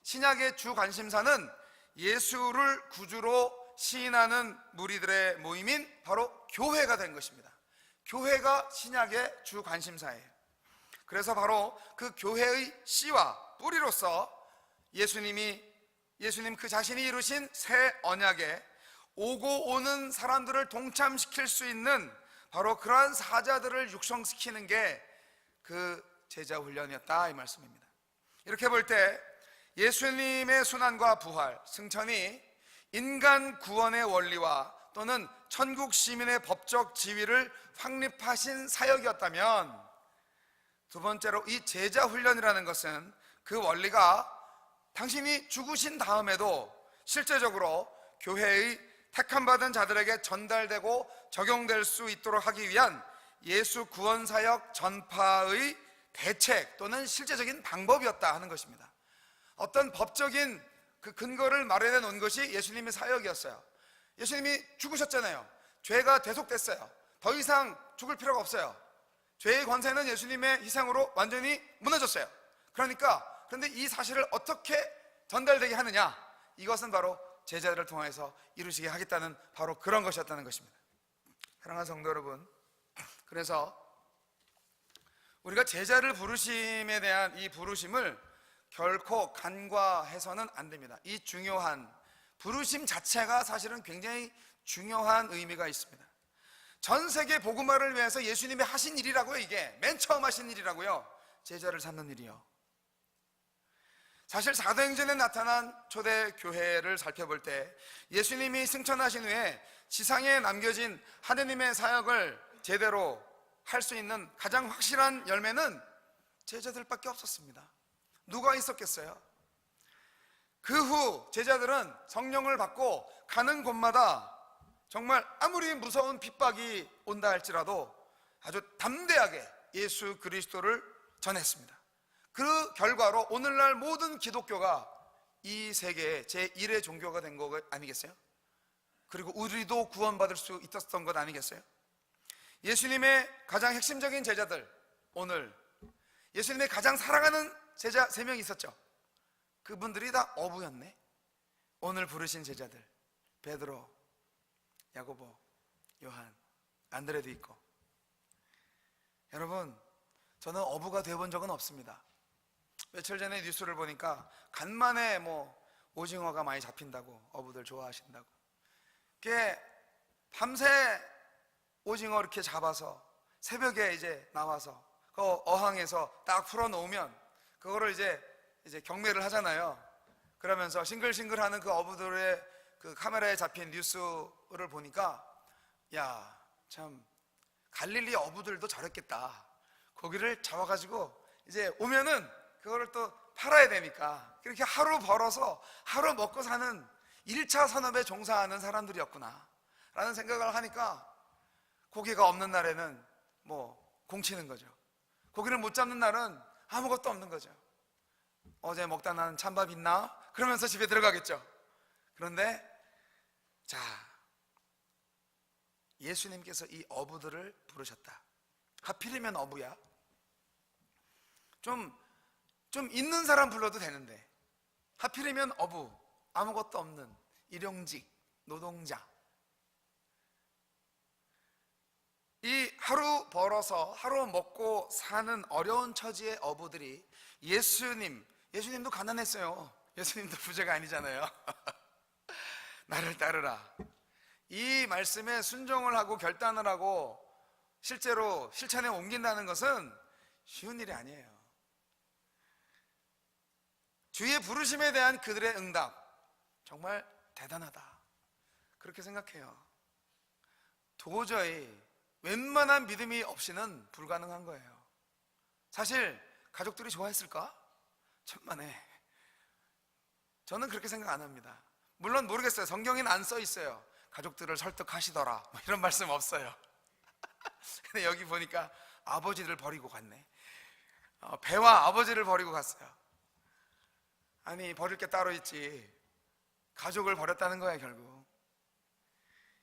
신약의 주 관심사는 예수를 구주로 시인하는 무리들의 모임인 바로 교회가 된 것입니다. 교회가 신약의 주 관심사예요. 그래서 바로 그 교회의 씨와 뿌리로서 예수님 그 자신이 이루신 새 언약에 오고 오는 사람들을 동참시킬 수 있는 바로 그러한 사자들을 육성시키는 게 그 제자 훈련이었다, 이 말씀입니다. 이렇게 볼 때 예수님의 순환과 부활, 승천이 인간 구원의 원리와 또는 천국 시민의 법적 지위를 확립하신 사역이었다면, 두 번째로 이 제자 훈련이라는 것은 그 원리가 당신이 죽으신 다음에도 실제적으로 교회의 택함받은 자들에게 전달되고 적용될 수 있도록 하기 위한 예수 구원사역 전파의 대책 또는 실제적인 방법이었다 하는 것입니다. 어떤 법적인 그 근거를 마련해 놓은 것이 예수님의 사역이었어요. 예수님이 죽으셨잖아요. 죄가 대속됐어요. 더 이상 죽을 필요가 없어요. 죄의 권세는 예수님의 희생으로 완전히 무너졌어요. 그런데 이 사실을 어떻게 전달되게 하느냐, 이것은 바로 제자들을 통해서 이루시게 하겠다는 바로 그런 것이었다는 것입니다. 사랑하는 성도 여러분, 그래서 우리가 제자를 부르심에 대한 이 부르심을 결코 간과해서는 안 됩니다. 이 중요한 부르심 자체가 사실은 굉장히 중요한 의미가 있습니다. 전 세계 복음화를 위해서 예수님이 하신 일이라고요. 이게 맨 처음 하신 일이라고요. 제자를 삼는 일이요. 사실 사도행전에 나타난 초대 교회를 살펴볼 때 예수님이 승천하신 후에 지상에 남겨진 하느님의 사역을 제대로 할 수 있는 가장 확실한 열매는 제자들밖에 없었습니다. 누가 있었겠어요? 그 후 제자들은 성령을 받고 가는 곳마다 정말 아무리 무서운 핍박이 온다 할지라도 아주 담대하게 예수 그리스도를 전했습니다. 그 결과로 오늘날 모든 기독교가 이 세계의 제1의 종교가 된 거 아니겠어요? 그리고 우리도 구원받을 수 있었던 것 아니겠어요? 예수님의 가장 핵심적인 제자들, 오늘 예수님의 가장 사랑하는 제자 3명 있었죠. 그분들이 다 어부였네. 오늘 부르신 제자들, 베드로, 야고보, 요한, 안드레도 있고. 여러분, 저는 어부가 되어본 적은 없습니다. 며칠 전에 뉴스를 보니까 간만에 오징어가 많이 잡힌다고, 어부들 좋아하신다고. 그게 밤새 오징어 이렇게 잡아서 새벽에 이제 나와서 그 어항에서 딱 풀어놓으면 그거를 이제 경매를 하잖아요. 그러면서 싱글싱글하는 그 어부들의 그 카메라에 잡힌 뉴스를 보니까, 야, 참 갈릴리 어부들도 저랬겠다. 고기를 잡아가지고 이제 오면은 그거를 또 팔아야 되니까 그렇게 하루 벌어서 하루 먹고 사는 1차 산업에 종사하는 사람들이었구나 라는 생각을 하니까, 고기가 없는 날에는 공치는 거죠. 고기를 못 잡는 날은 아무것도 없는 거죠. 어제 먹다 난 찬밥 있나? 그러면서 집에 들어가겠죠. 그런데 자, 예수님께서 이 어부들을 부르셨다. 하필이면 어부야? 좀 있는 사람 불러도 되는데 하필이면 어부, 아무것도 없는 일용직 노동자, 이 하루 벌어서 하루 먹고 사는 어려운 처지의 어부들이 예수님도 가난했어요. 예수님도 부자가 아니잖아요. 나를 따르라, 이 말씀에 순종을 하고 결단을 하고 실제로 실천에 옮긴다는 것은 쉬운 일이 아니에요. 주의 부르심에 대한 그들의 응답, 정말 대단하다, 그렇게 생각해요. 도저히 웬만한 믿음이 없이는 불가능한 거예요. 사실 가족들이 좋아했을까? 천만에. 저는 그렇게 생각 안 합니다. 물론 모르겠어요. 성경에는 안 써 있어요. 가족들을 설득하시더라 이런 말씀 없어요. 근데 여기 보니까 아버지를 버리고 갔네. 배와 아버지를 버리고 갔어요. 아니, 버릴 게 따로 있지. 가족을 버렸다는 거야. 결국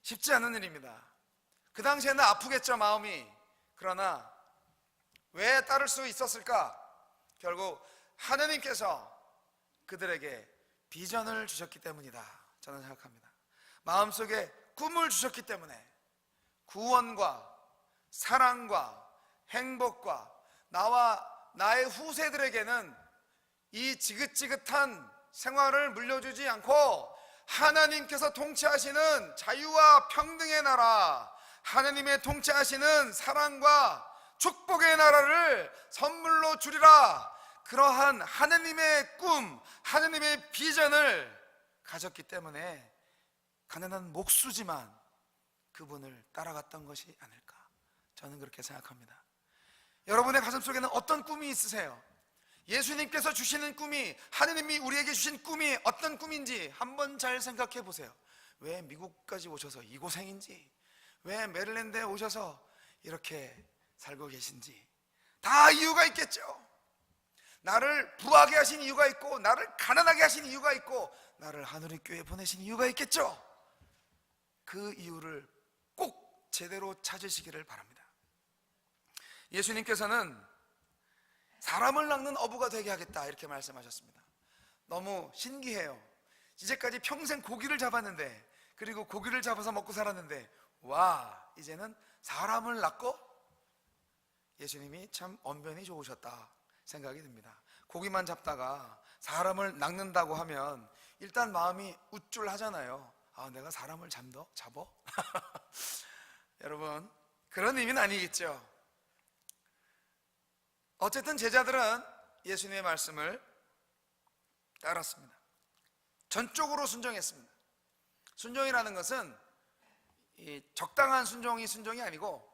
쉽지 않은 일입니다. 그 당시에는 아프겠죠, 마음이. 그러나 왜 따를 수 있었을까? 결국 하느님께서 그들에게 비전을 주셨기 때문이다, 저는 생각합니다. 마음속에 꿈을 주셨기 때문에 구원과 사랑과 행복과 나와 나의 후세들에게는 이 지긋지긋한 생활을 물려주지 않고 하나님께서 통치하시는 자유와 평등의 나라, 하나님의 통치하시는 사랑과 축복의 나라를 선물로 주리라, 그러한 하나님의 꿈, 하나님의 비전을 가졌기 때문에 가난한 목수지만 그분을 따라갔던 것이 아닐까, 저는 그렇게 생각합니다. 여러분의 가슴속에는 어떤 꿈이 있으세요? 예수님께서 주시는 꿈이, 하느님이 우리에게 주신 꿈이 어떤 꿈인지 한번 잘 생각해 보세요. 왜 미국까지 오셔서 이 고생인지, 왜 메릴랜드에 오셔서 이렇게 살고 계신지 다 이유가 있겠죠. 나를 부하게 하신 이유가 있고, 나를 가난하게 하신 이유가 있고, 나를 하늘의 교회에 보내신 이유가 있겠죠. 그 이유를 꼭 제대로 찾으시기를 바랍니다. 예수님께서는 사람을 낚는 어부가 되게 하겠다, 이렇게 말씀하셨습니다. 너무 신기해요. 이제까지 평생 고기를 잡았는데, 그리고 고기를 잡아서 먹고 살았는데, 와, 이제는 사람을 낚고? 예수님이 참 언변이 좋으셨다 생각이 듭니다. 고기만 잡다가 사람을 낚는다고 하면 일단 마음이 우쭐하잖아요. 아, 내가 사람을 잡어? 여러분, 그런 의미는 아니겠죠. 어쨌든 제자들은 예수님의 말씀을 따랐습니다. 전적으로 순종했습니다. 순종이라는 것은 이 적당한 순종이 아니고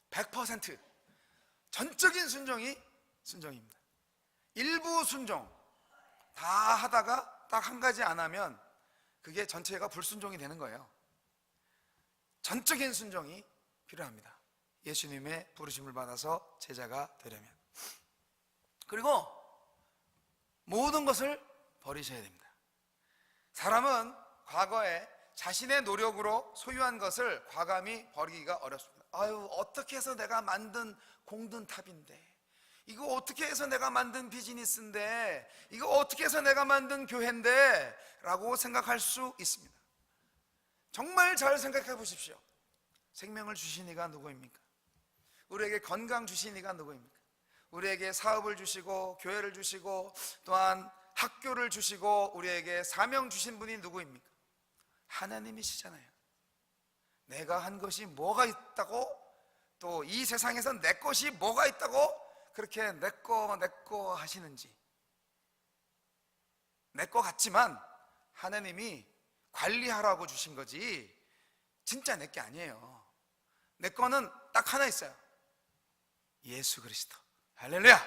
100% 전적인 순종이 순종입니다. 일부 순종 다 하다가 딱 한 가지 안 하면 그게 전체가 불순종이 되는 거예요. 전적인 순종이 필요합니다. 예수님의 부르심을 받아서 제자가 되려면. 그리고 모든 것을 버리셔야 됩니다. 사람은 과거에 자신의 노력으로 소유한 것을 과감히 버리기가 어렵습니다. 아유, 어떻게 해서 내가 만든 공든 탑인데, 이거 어떻게 해서 내가 만든 비즈니스인데, 이거 어떻게 해서 내가 만든 교회인데 라고 생각할 수 있습니다. 정말 잘 생각해 보십시오. 생명을 주신 이가 누구입니까? 우리에게 건강 주신 이가 누구입니까? 우리에게 사업을 주시고 교회를 주시고 또한 학교를 주시고 우리에게 사명 주신 분이 누구입니까? 하나님이시잖아요. 내가 한 것이 뭐가 있다고, 또 이 세상에서 내 것이 뭐가 있다고 그렇게 내 거 하시는지. 내 거 같지만 하나님이 관리하라고 주신 거지 진짜 내 게 아니에요. 내 거는 딱 하나 있어요. 예수 그리스도. 할렐루야.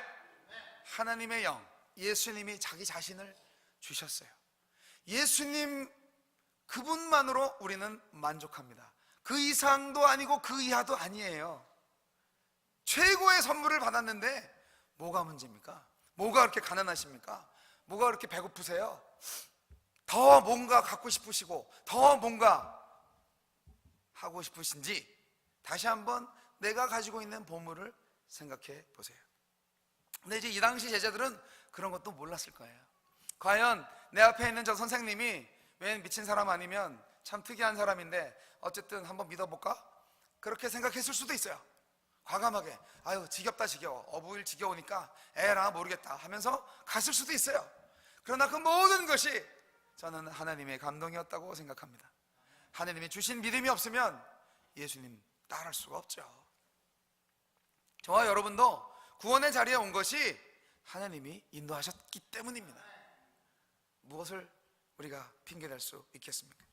하나님의 영, 예수님이 자기 자신을 주셨어요. 예수님 그분만으로 우리는 만족합니다. 그 이상도 아니고 그 이하도 아니에요. 최고의 선물을 받았는데 뭐가 문제입니까? 뭐가 그렇게 가난하십니까? 뭐가 그렇게 배고프세요? 더 뭔가 갖고 싶으시고 더 뭔가 하고 싶으신지 다시 한번 내가 가지고 있는 보물을 생각해 보세요. 근데 이제 이 당시 제자들은 그런 것도 몰랐을 거예요. 과연 내 앞에 있는 저 선생님이 웬 미친 사람 아니면 참 특이한 사람인데 어쨌든 한번 믿어볼까? 그렇게 생각했을 수도 있어요. 과감하게 아유 지겹다 지겨워, 어부일 지겨우니까 에라 모르겠다 하면서 갔을 수도 있어요. 그러나 그 모든 것이 저는 하나님의 감동이었다고 생각합니다. 하나님이 주신 믿음이 없으면 예수님 따를 수가 없죠. 저와 여러분도 구원의 자리에 온 것이 하나님이 인도하셨기 때문입니다. 무엇을 우리가 핑계댈 수 있겠습니까?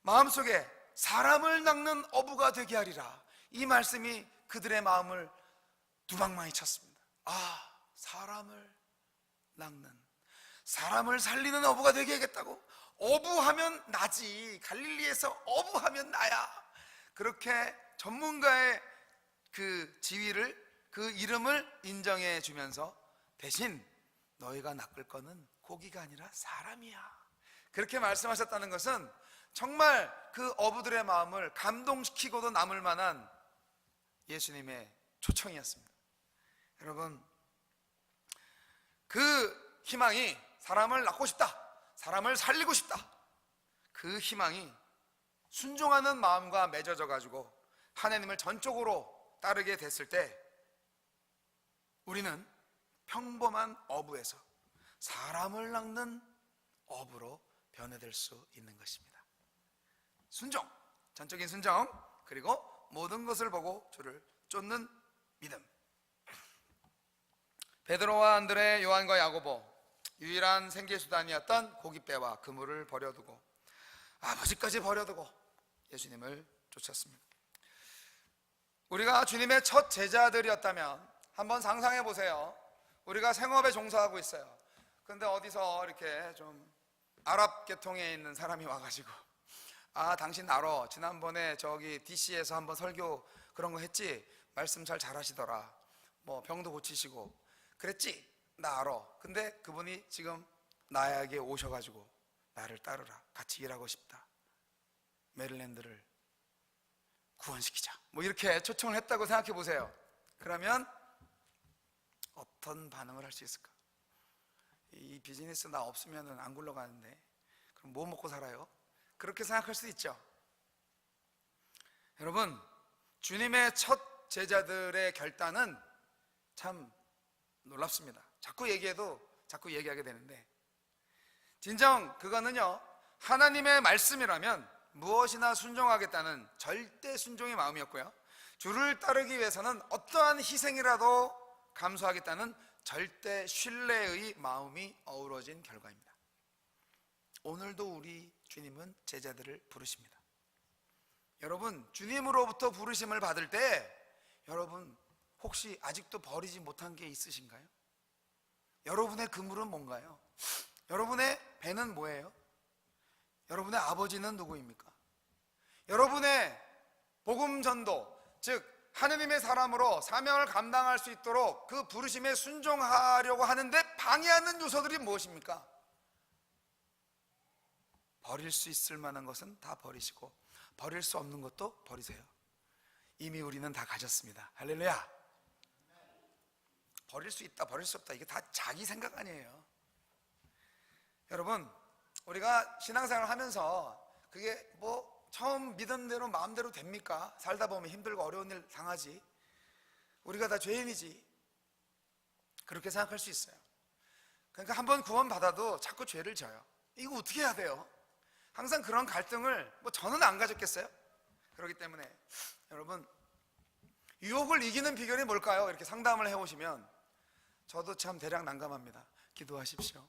마음속에 사람을 낚는 어부가 되게 하리라, 이 말씀이 그들의 마음을 두방망이 쳤습니다. 아, 사람을 낚는, 사람을 살리는 어부가 되게 하겠다고? 어부하면 나지, 갈릴리에서 어부하면 나야, 그렇게 전문가의 그 지위를, 그 이름을 인정해 주면서 대신 너희가 낚을 거는 고기가 아니라 사람이야, 그렇게 말씀하셨다는 것은 정말 그 어부들의 마음을 감동시키고도 남을 만한 예수님의 초청이었습니다. 여러분, 그 희망이 사람을 낳고 싶다, 사람을 살리고 싶다, 그 희망이 순종하는 마음과 맺어져 가지고 하나님을 전적으로 따르게 됐을 때 우리는 평범한 어부에서 사람을 낚는 어부로 변화될 수 있는 것입니다. 순종, 전적인 순종, 그리고 모든 것을 보고 주를 쫓는 믿음. 베드로와 안드레, 요한과 야고보, 유일한 생계수단이었던 고깃배와 그물을 버려두고 아버지까지 버려두고 예수님을 쫓았습니다. 우리가 주님의 첫 제자들이었다면 한번 상상해 보세요. 우리가 생업에 종사하고 있어요. 근데 어디서 이렇게 좀 아랍 계통에 있는 사람이 와가지고 당신 알아, 지난번에 저기 DC에서 한번 설교 그런 거 했지? 말씀 잘 잘하시더라, 뭐 병도 고치시고 그랬지? 나 알아. 근데 그분이 지금 나에게 오셔가지고 나를 따르라, 같이 일하고 싶다, 메릴랜드를 구원시키자, 뭐 이렇게 초청을 했다고 생각해 보세요. 그러면 어떤 반응을 할 수 있을까? 이 비즈니스 나 없으면 안 굴러가는데 그럼 뭐 먹고 살아요? 그렇게 생각할 수 있죠. 여러분, 주님의 첫 제자들의 결단은 참 놀랍습니다. 자꾸 얘기해도 자꾸 얘기하게 되는데, 진정 그거는요, 하나님의 말씀이라면 무엇이나 순종하겠다는 절대 순종의 마음이었고요, 주를 따르기 위해서는 어떠한 희생이라도 감수하겠다는 절대 신뢰의 마음이 어우러진 결과입니다. 오늘도 우리 주님은 제자들을 부르십니다. 여러분, 주님으로부터 부르심을 받을 때 여러분 혹시 아직도 버리지 못한 게 있으신가요? 여러분의 그물은 뭔가요? 여러분의 배는 뭐예요? 여러분의 아버지는 누구입니까? 여러분의 복음 전도, 즉 하느님의 사람으로 사명을 감당할 수 있도록 그 부르심에 순종하려고 하는데 방해하는 요소들이 무엇입니까? 버릴 수 있을 만한 것은 다 버리시고 버릴 수 없는 것도 버리세요. 이미 우리는 다 가졌습니다. 할렐루야. 버릴 수 있다, 버릴 수 없다, 이게 다 자기 생각 아니에요. 여러분, 우리가 신앙생활을 하면서 그게 뭐 처음 믿은 대로 마음대로 됩니까? 살다 보면 힘들고 어려운 일 당하지, 우리가 다 죄인이지, 그렇게 생각할 수 있어요. 그러니까 한번 구원 받아도 자꾸 죄를 져요. 이거 어떻게 해야 돼요? 항상 그런 갈등을 뭐 저는 안 가졌겠어요? 그렇기 때문에 여러분, 유혹을 이기는 비결이 뭘까요? 이렇게 상담을 해오시면 저도 참 대략 난감합니다. 기도하십시오.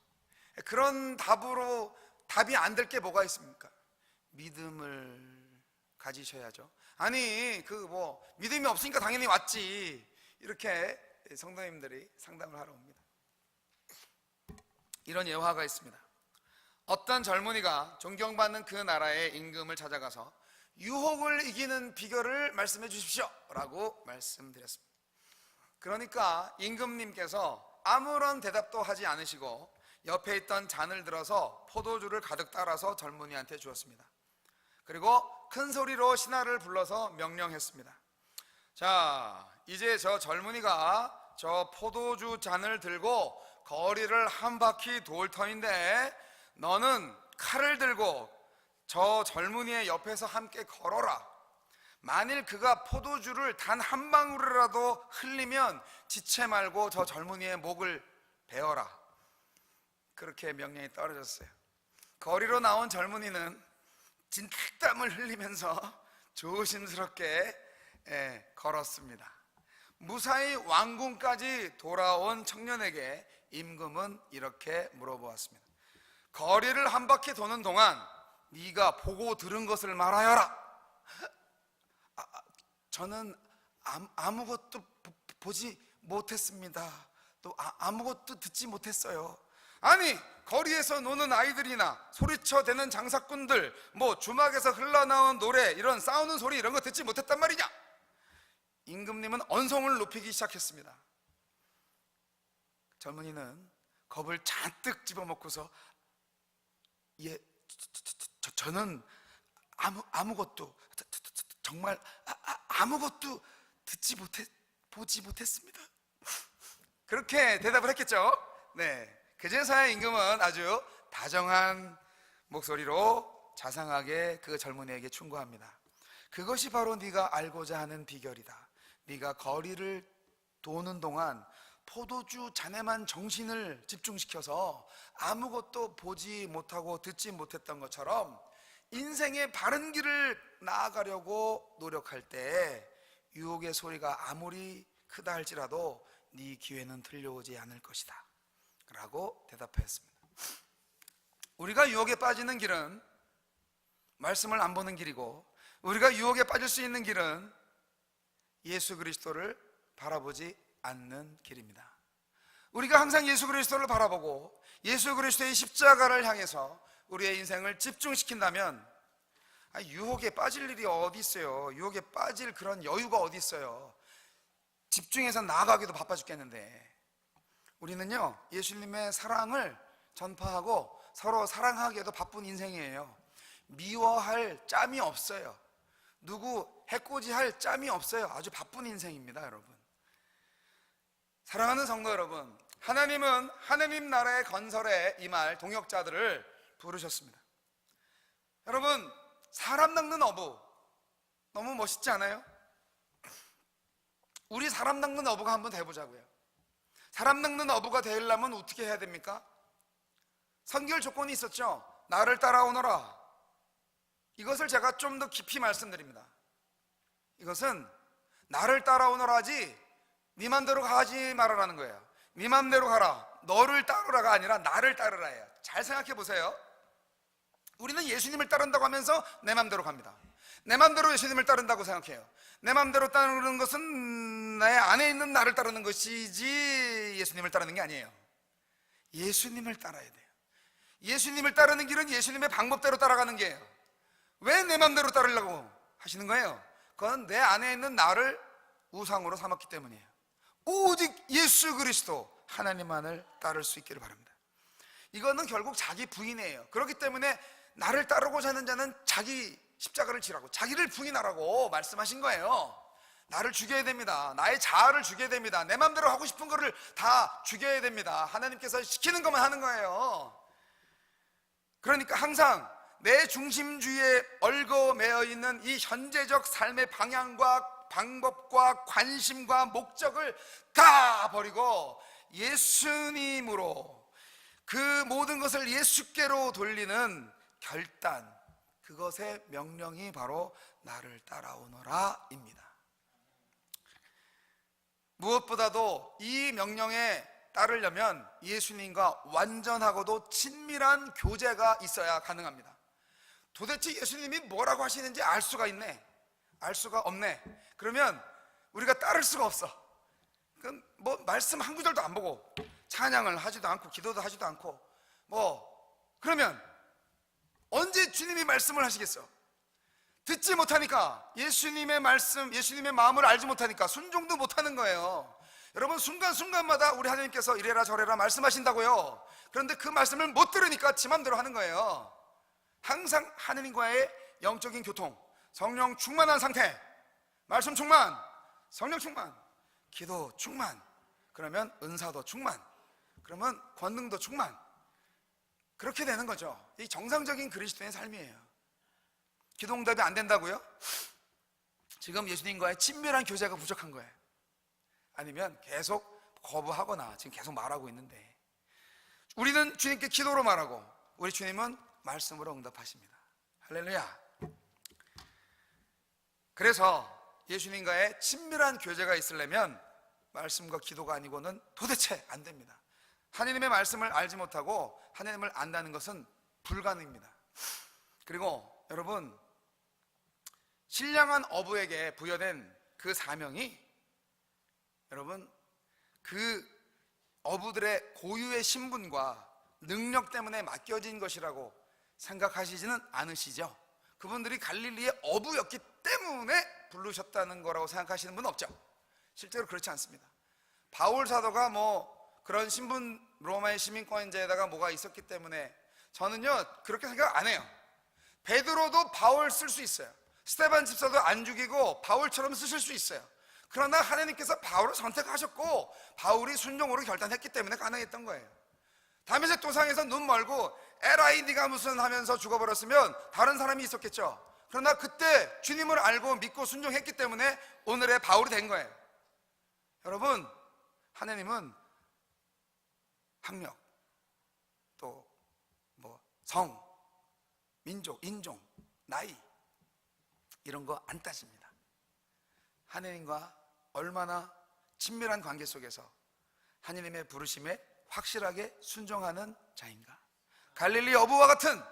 그런 답이 안 될 게 뭐가 있습니까? 믿음을 가지셔야죠. 아니 믿음이 없으니까 당연히 왔지, 이렇게 성도님들이 상담을 하러 옵니다. 이런 예화가 있습니다. 어떤 젊은이가 존경받는 그 나라의 임금을 찾아가서 유혹을 이기는 비결을 말씀해 주십시오 라고 말씀드렸습니다. 그러니까 임금님께서 아무런 대답도 하지 않으시고 옆에 있던 잔을 들어서 포도주를 가득 따라서 젊은이한테 주었습니다. 그리고 큰 소리로 신하를 불러서 명령했습니다. 자, 이제 저 젊은이가 저 포도주 잔을 들고 거리를 한 바퀴 돌 터인데 너는 칼을 들고 저 젊은이의 옆에서 함께 걸어라. 만일 그가 포도주를 단 한 방울이라도 흘리면 지체 말고 저 젊은이의 목을 베어라. 그렇게 명령이 떨어졌어요. 거리로 나온 젊은이는 진땀을 흘리면서 조심스럽게 걸었습니다. 무사히 왕궁까지 돌아온 청년에게 임금은 이렇게 물어보았습니다. 거리를 한 바퀴 도는 동안 네가 보고 들은 것을 말하여라. 저는 아무것도 보지 못했습니다. 또 아무것도 듣지 못했어요. 아니, 거리에서 노는 아이들이나 소리쳐대는 장사꾼들, 주막에서 흘러나온 노래, 이런 싸우는 소리, 이런 거 듣지 못했단 말이냐? 임금님은 언성을 높이기 시작했습니다. 젊은이는 겁을 잔뜩 집어먹고서 저는 아무것도, 정말 아무것도 보지 못했습니다. 그렇게 대답을 했겠죠. 네, 그제서야 임금은 아주 다정한 목소리로 자상하게 그 젊은이에게 충고합니다. 그것이 바로 네가 알고자 하는 비결이다. 네가 거리를 도는 동안 포도주 잔에만 정신을 집중시켜서 아무것도 보지 못하고 듣지 못했던 것처럼 인생의 바른 길을 나아가려고 노력할 때 유혹의 소리가 아무리 크다 할지라도 네 기회는 들려오지 않을 것이다 라고 대답했습니다. 우리가 유혹에 빠지는 길은 말씀을 안 보는 길이고, 우리가 유혹에 빠질 수 있는 길은 예수 그리스도를 바라보지 않는 길입니다. 우리가 항상 예수 그리스도를 바라보고 예수 그리스도의 십자가를 향해서 우리의 인생을 집중시킨다면 유혹에 빠질 일이 어디 있어요? 유혹에 빠질 그런 여유가 어디 있어요? 집중해서 나아가기도 바빠 죽겠는데. 우리는요, 예수님의 사랑을 전파하고 서로 사랑하기에도 바쁜 인생이에요. 미워할 짬이 없어요. 누구 해코지할 짬이 없어요. 아주 바쁜 인생입니다, 여러분. 사랑하는 성도 여러분, 하나님은 하느님 나라의 건설에 임할 동역자들을 부르셨습니다. 여러분, 사람 낚는 어부 너무 멋있지 않아요? 우리 사람 낚는 어부가 한번 돼보자고요. 사람 낚는 어부가 되려면 어떻게 해야 됩니까? 선결 조건이 있었죠. 나를 따라오너라. 이것을 제가 좀 더 깊이 말씀드립니다. 이것은 나를 따라오너라 하지 네 맘대로 가지 말아라는 거예요. 네 맘대로 가라, 너를 따르라가 아니라 나를 따르라예요. 잘 생각해 보세요. 우리는 예수님을 따른다고 하면서 내 맘대로 갑니다. 내 맘대로 예수님을 따른다고 생각해요. 내 맘대로 따르는 것은 내 안에 있는 나를 따르는 것이지 예수님을 따르는 게 아니에요. 예수님을 따라야 돼요. 예수님을 따르는 길은 예수님의 방법대로 따라가는 게예요. 왜 내 맘대로 따르려고 하시는 거예요? 그건 내 안에 있는 나를 우상으로 삼았기 때문이에요. 오직 예수 그리스도 하나님만을 따를 수 있기를 바랍니다. 이거는 결국 자기 부인이에요. 그렇기 때문에 나를 따르고자 하는 자는 자기 십자가를 지라고, 자기를 부인하라고 말씀하신 거예요. 나를 죽여야 됩니다. 나의 자아를 죽여야 됩니다. 내 마음대로 하고 싶은 거를 다 죽여야 됩니다. 하나님께서 시키는 것만 하는 거예요. 그러니까 항상 내 중심주의에 얽어매어 있는 이 현재적 삶의 방향과 방법과 관심과 목적을 다 버리고 예수님으로, 그 모든 것을 예수께로 돌리는 결단, 그것의 명령이 바로 나를 따라오너라 입니다. 무엇보다도 이 명령에 따르려면 예수님과 완전하고도 친밀한 교제가 있어야 가능합니다. 도대체 예수님이 뭐라고 하시는지 알 수가 있네, 알 수가 없네. 그러면 우리가 따를 수가 없어. 그럼 뭐 말씀 한 구절도 안 보고 찬양을 하지도 않고 기도도 하지도 않고 그러면 언제 주님이 말씀을 하시겠어? 듣지 못하니까, 예수님의 말씀, 예수님의 마음을 알지 못하니까 순종도 못하는 거예요. 여러분, 순간순간마다 우리 하나님께서 이래라 저래라 말씀하신다고요. 그런데 그 말씀을 못 들으니까 지 맘대로 하는 거예요. 항상 하느님과의 영적인 교통, 성령 충만한 상태, 말씀 충만, 성령 충만, 기도 충만, 그러면 은사도 충만, 그러면 권능도 충만, 그렇게 되는 거죠. 이 정상적인 그리스도인의 삶이에요. 기도 응답이 안 된다고요? 지금 예수님과의 친밀한 교제가 부족한 거예요. 아니면 계속 거부하거나 지금 계속 말하고 있는데, 우리는 주님께 기도로 말하고 우리 주님은 말씀으로 응답하십니다. 할렐루야. 그래서 예수님과의 친밀한 교제가 있으려면 말씀과 기도가 아니고는 도대체 안 됩니다. 하나님의 말씀을 알지 못하고 하나님을 안다는 것은 불가능입니다. 그리고 여러분, 신령한 어부에게 부여된 그 사명이, 여러분, 그 어부들의 고유의 신분과 능력 때문에 맡겨진 것이라고 생각하시지는 않으시죠? 그분들이 갈릴리의 어부였기 때문에 부르셨다는 거라고 생각하시는 분은 없죠? 실제로 그렇지 않습니다. 바울 사도가 그런 신분, 로마의 시민권자에다가 뭐가 있었기 때문에 저는요 그렇게 생각 안 해요. 베드로도 바울 쓸 수 있어요. 스데반 집사도 안 죽이고 바울처럼 쓰실 수 있어요. 그러나 하나님께서 바울을 선택하셨고 바울이 순종으로 결단했기 때문에 가능했던 거예요. 다메섹 도상에서 눈 멀고 에라이 네가 무슨 하면서 죽어버렸으면 다른 사람이 있었겠죠. 그러나 그때 주님을 알고 믿고 순종했기 때문에 오늘의 바울이 된 거예요. 여러분, 하나님은 학력, 또 뭐 성, 민족, 인종, 나이 이런 거 안 따집니다. 하나님과 얼마나 친밀한 관계 속에서 하나님의 부르심에 확실하게 순종하는 자인가. 갈릴리 어부와 같은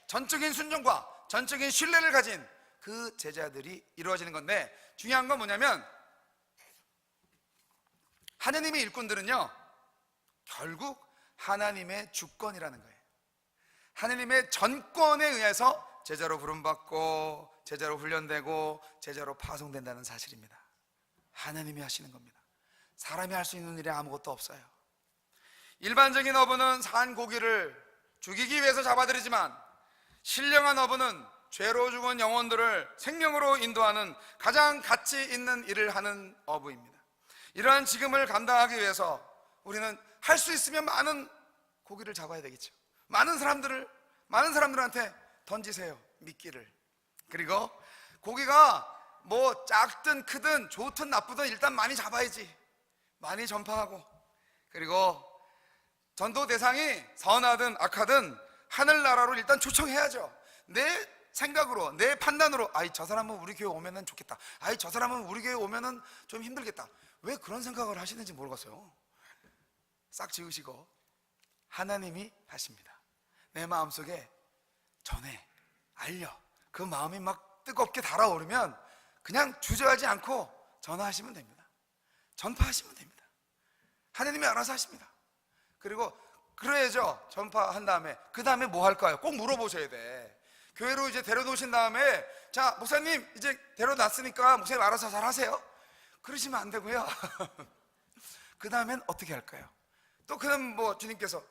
전적인 순종과 전적인 신뢰를 가진 그 제자들이 이루어지는 건데, 중요한 건 뭐냐면 하나님의 일꾼들은요 결국 하나님의 주권이라는 거예요. 하나님의 전권에 의해서 제자로 부름받고 제자로 훈련되고 제자로 파송된다는 사실입니다. 하나님이 하시는 겁니다. 사람이 할 수 있는 일이 아무것도 없어요. 일반적인 어부는 산 고기를 죽이기 위해서 잡아들이지만, 신령한 어부는 죄로 죽은 영혼들을 생명으로 인도하는 가장 가치 있는 일을 하는 어부입니다. 이러한 직임을 감당하기 위해서 우리는 할 수 있으면 많은 고기를 잡아야 되겠죠. 많은 사람들한테 던지세요, 미끼를. 그리고 고기가 뭐 작든 크든 좋든 나쁘든 일단 많이 잡아야지. 많이 전파하고, 그리고 전도 대상이 선하든 악하든 하늘나라로 일단 초청해야죠. 내 생각으로, 내 판단으로, 아이 저 사람은 우리 교회 오면은 좋겠다, 아이 저 사람은 우리 교회 오면은 좀 힘들겠다, 왜 그런 생각을 하시는지 모르겠어요. 싹 지우시고 하나님이 하십니다. 내 마음속에 전해, 알려. 그 마음이 막 뜨겁게 달아오르면 그냥 주저하지 않고 전화하시면 됩니다. 전파하시면 됩니다. 하나님이 알아서 하십니다. 그리고 그래야죠. 전파한 다음에 그 다음에 뭐 할까요? 꼭 물어보셔야 돼. 교회로 이제 데려놓으신 다음에, 자 목사님 이제 데려놨으니까 목사님 알아서 잘 하세요, 그러시면 안 되고요. 그 다음엔 어떻게 할까요? 또 그다음 뭐 주님께서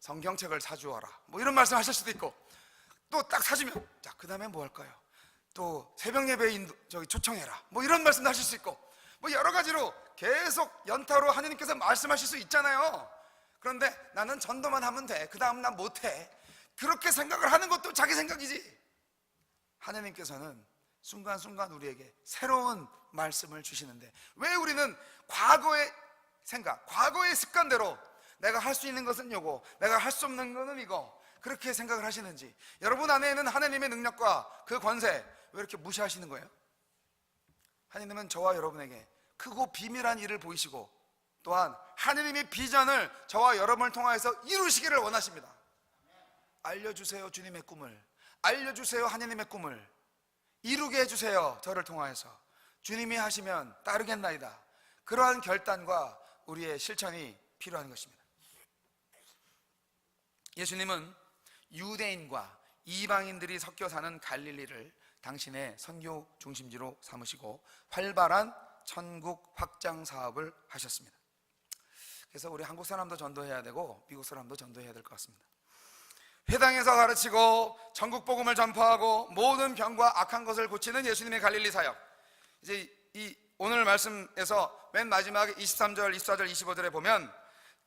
성경책을 사주어라 뭐 이런 말씀 하실 수도 있고, 또 딱 사주면 자 그 다음에 뭐 할까요? 또 새벽 예배 초청해라 뭐 이런 말씀도 하실 수 있고, 뭐 여러 가지로 계속 연타로 하나님께서 말씀하실 수 있잖아요. 그런데 나는 전도만 하면 돼, 그 다음 난 못해, 그렇게 생각을 하는 것도 자기 생각이지. 하나님께서는 순간순간 우리에게 새로운 말씀을 주시는데, 왜 우리는 과거의 생각, 과거의 습관대로 내가 할 수 있는 것은 요거, 내가 할 수 없는 것은 이거, 그렇게 생각을 하시는지. 여러분 안에는 하나님의 능력과 그 권세 왜 이렇게 무시하시는 거예요? 하나님은 저와 여러분에게 크고 비밀한 일을 보이시고, 또한 하나님의 비전을 저와 여러분을 통하여서 이루시기를 원하십니다. 알려주세요, 주님의 꿈을. 알려주세요, 하나님의 꿈을. 이루게 해주세요, 저를 통하여서. 주님이 하시면 따르겠나이다. 그러한 결단과 우리의 실천이 필요한 것입니다. 예수님은 유대인과 이방인들이 섞여 사는 갈릴리를 당신의 선교 중심지로 삼으시고 활발한 천국 확장 사업을 하셨습니다. 그래서 우리 한국 사람도 전도해야 되고 미국 사람도 전도해야 될 것 같습니다. 회당에서 가르치고 전국 복음을 전파하고 모든 병과 악한 것을 고치는 예수님의 갈릴리 사역. 이제 이 오늘 말씀에서 맨 마지막에 23절, 24절, 25절에 보면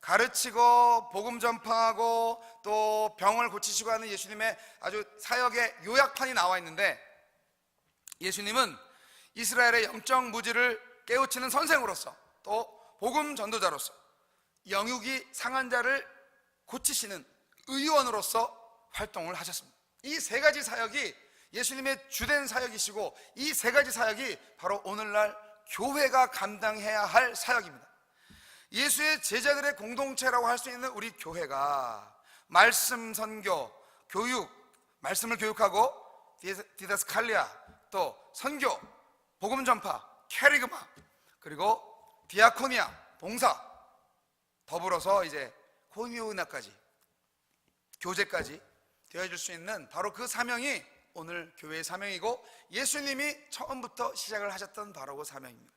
가르치고 복음 전파하고 또 병을 고치시고 하는 예수님의 아주 사역의 요약판이 나와 있는데, 예수님은 이스라엘의 영적 무지를 깨우치는 선생으로서, 또 복음 전도자로서, 영육이 상한 자를 고치시는 의원으로서 활동을 하셨습니다. 이 세 가지 사역이 예수님의 주된 사역이시고, 이 세 가지 사역이 바로 오늘날 교회가 감당해야 할 사역입니다. 예수의 제자들의 공동체라고 할 수 있는 우리 교회가 말씀 선교, 교육, 말씀을 교육하고 디다스칼리아, 또 선교, 복음 전파, 캐리그마, 그리고 디아코니아, 봉사, 더불어서 이제 코미오 은혜까지, 교제까지 되어줄 수 있는 바로 그 사명이 오늘 교회의 사명이고, 예수님이 처음부터 시작을 하셨던 바로 그 사명입니다.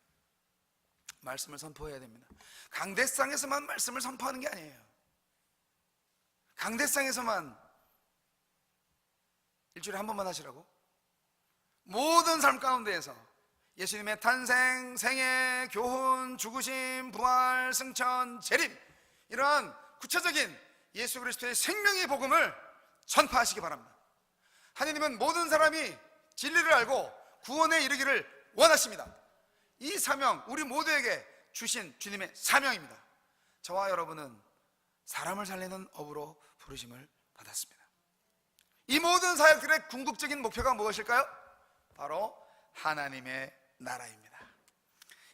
말씀을 선포해야 됩니다. 강대상에서만 말씀을 선포하는 게 아니에요. 강대상에서만 일주일에 한 번만 하시라고? 모든 삶 가운데에서 예수님의 탄생, 생애, 교훈, 죽으심, 부활, 승천, 재림, 이러한 구체적인 예수 그리스도의 생명의 복음을 전파하시기 바랍니다. 하나님은 모든 사람이 진리를 알고 구원에 이르기를 원하십니다. 이 사명, 우리 모두에게 주신 주님의 사명입니다. 저와 여러분은 사람을 살리는 업으로 부르심을 받았습니다. 이 모든 사역들의 궁극적인 목표가 무엇일까요? 바로 하나님의 나라입니다.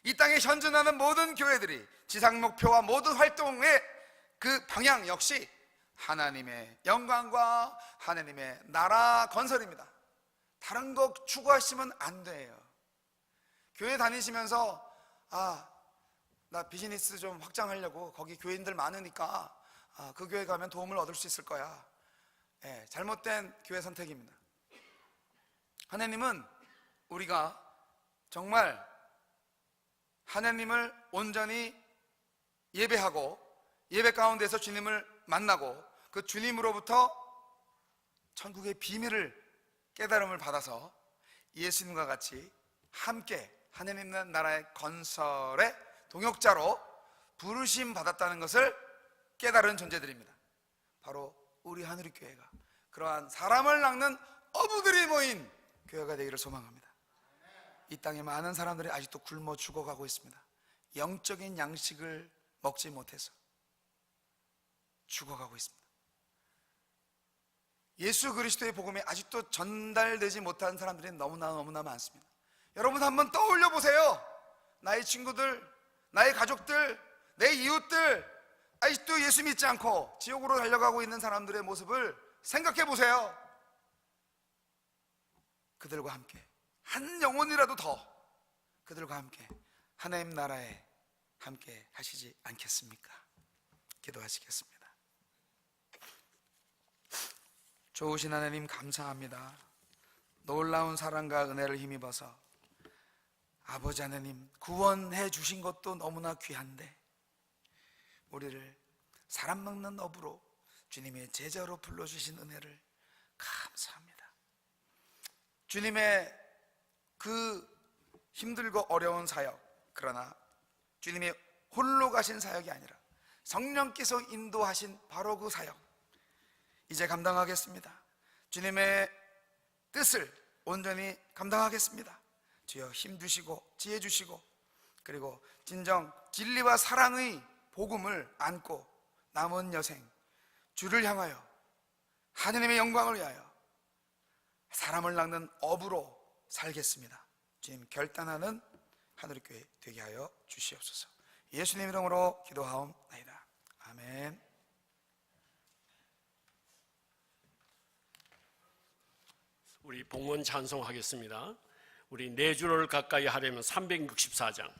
이 땅에 현존하는 모든 교회들이 지상 목표와 모든 활동의 그 방향 역시 하나님의 영광과 하나님의 나라 건설입니다. 다른 거 추구하시면 안 돼요. 교회 다니시면서 나 비즈니스 좀 확장하려고 거기 교인들 많으니까 그 교회 가면 도움을 얻을 수 있을 거야. 잘못된 교회 선택입니다. 하나님은 우리가 정말 하나님을 온전히 예배하고 예배 가운데서 주님을 만나고 그 주님으로부터 천국의 비밀을 깨달음을 받아서 예수님과 같이 함께 하나님 나라의 건설의 동역자로 부르심 받았다는 것을 깨달은 존재들입니다. 바로 우리 하늘교회가 그러한 사람을 낚는 어부들이 모인 교회가 되기를 소망합니다. 이 땅에 많은 사람들이 아직도 굶어 죽어가고 있습니다. 영적인 양식을 먹지 못해서 죽어가고 있습니다. 예수 그리스도의 복음이 아직도 전달되지 못한 사람들이 너무나 많습니다. 여러분 한번 떠올려 보세요. 나의 친구들, 나의 가족들, 내 이웃들 아직도 예수 믿지 않고 지옥으로 달려가고 있는 사람들의 모습을 생각해 보세요. 그들과 함께 한 영혼이라도 더 그들과 함께 하나님 나라에 함께 하시지 않겠습니까? 기도하시겠습니다. 좋으신 하나님 감사합니다. 놀라운 사랑과 은혜를 힘입어서 아버지 하나님 구원해 주신 것도 너무나 귀한데 우리를 사람 먹는 업으로 주님의 제자로 불러주신 은혜를 감사합니다. 주님의 그 힘들고 어려운 사역, 그러나 주님의 홀로 가신 사역이 아니라 성령께서 인도하신 바로 그 사역 이제 감당하겠습니다. 주님의 뜻을 온전히 감당하겠습니다. 주여 힘 주시고 지혜 주시고 그리고 진정 진리와 사랑의 복음을 안고 남은 여생 주를 향하여 하나님의 영광을 위하여 사람을 낚는 업으로 살겠습니다. 주님 결단하는 하늘교회 되게 하여 주시옵소서. 예수님 이름으로 기도하옵나이다. 아멘. 우리 봉헌 찬송하겠습니다. 우리 내 주를 가까이 하려면 364장.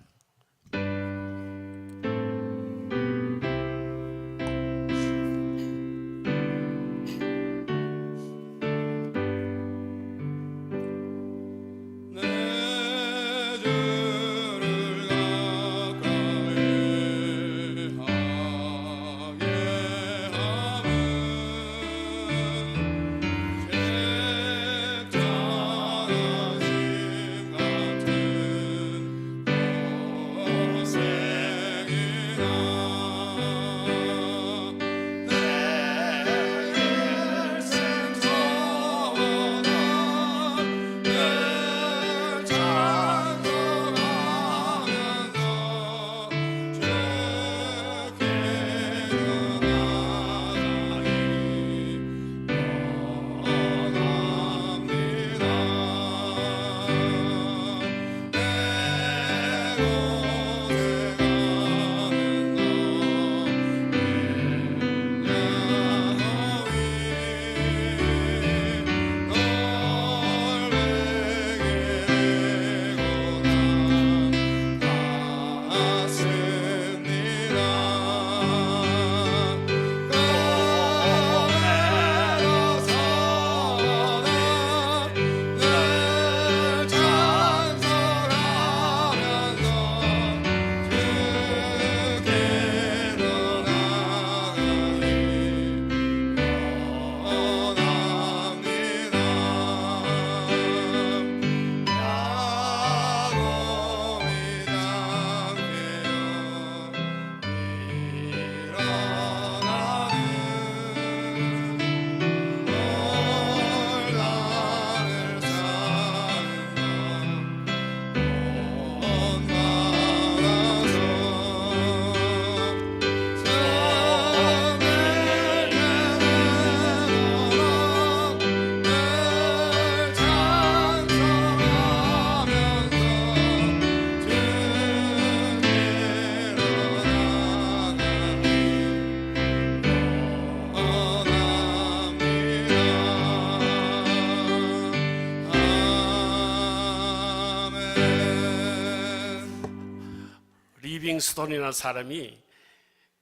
리빙스톤이라는 사람이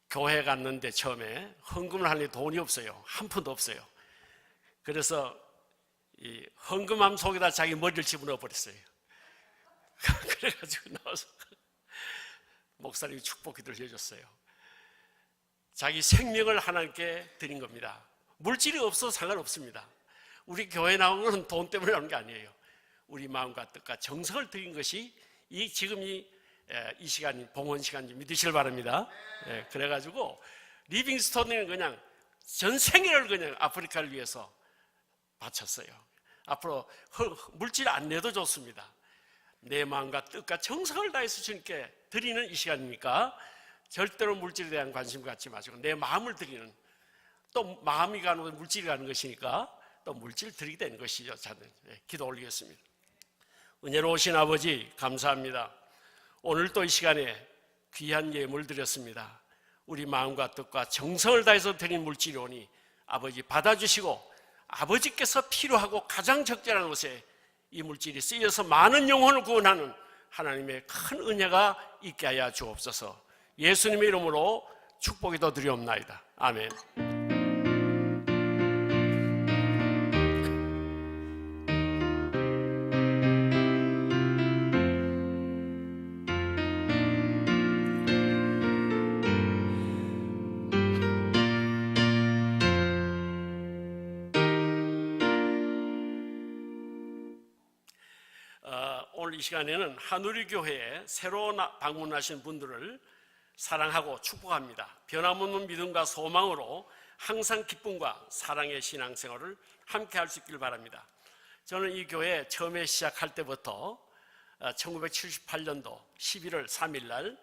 교회 갔는데 처음에 헌금을 하려니 돈이 없어요. 한 푼도 없어요. 그래서 이 헌금함 속에다 자기 머리를 집어넣어 버렸어요. 그래가지고 나와서 목사님이 축복 기도를 해줬어요. 자기 생명을 하나님께 드린 겁니다. 물질이 없어도 상관없습니다. 우리 교회 나온 것은 돈 때문에 나오는 게 아니에요. 우리 마음과 뜻과 정성을 드린 것이 지금 이 시간이 봉헌 시간인지 믿으시길 바랍니다. 그래가지고 리빙스톤은 그냥 전 생애를 그냥 아프리카를 위해서 바쳤어요. 앞으로 물질 안 내도 좋습니다. 내 마음과 뜻과 정성을 다해서 주님께 드리는 이 시간이니까 절대로 물질에 대한 관심 갖지 마시고 내 마음을 드리는, 또 마음이 가는 건 물질이 가는 것이니까 또 물질 드리게 되는 것이죠. 저는 기도 올리겠습니다. 은혜로우신 아버지 감사합니다. 오늘 또 이 시간에 귀한 예물 드렸습니다. 우리 마음과 뜻과 정성을 다해서 드린 물질이 오니 아버지 받아주시고 아버지께서 필요하고 가장 적절한 곳에 이 물질이 쓰여서 많은 영혼을 구원하는 하나님의 큰 은혜가 있게 하여 주옵소서. 예수님의 이름으로 축복이 더 드리옵나이다. 아멘. 오늘 이 시간에는 한우리교회에 새로 방문하신 분들을 사랑하고 축복합니다. 변함없는 믿음과 소망으로 항상 기쁨과 사랑의 신앙생활을 함께 할 수 있길 바랍니다. 저는 이 교회 처음에 시작할 때부터 1978년도 11월 3일 날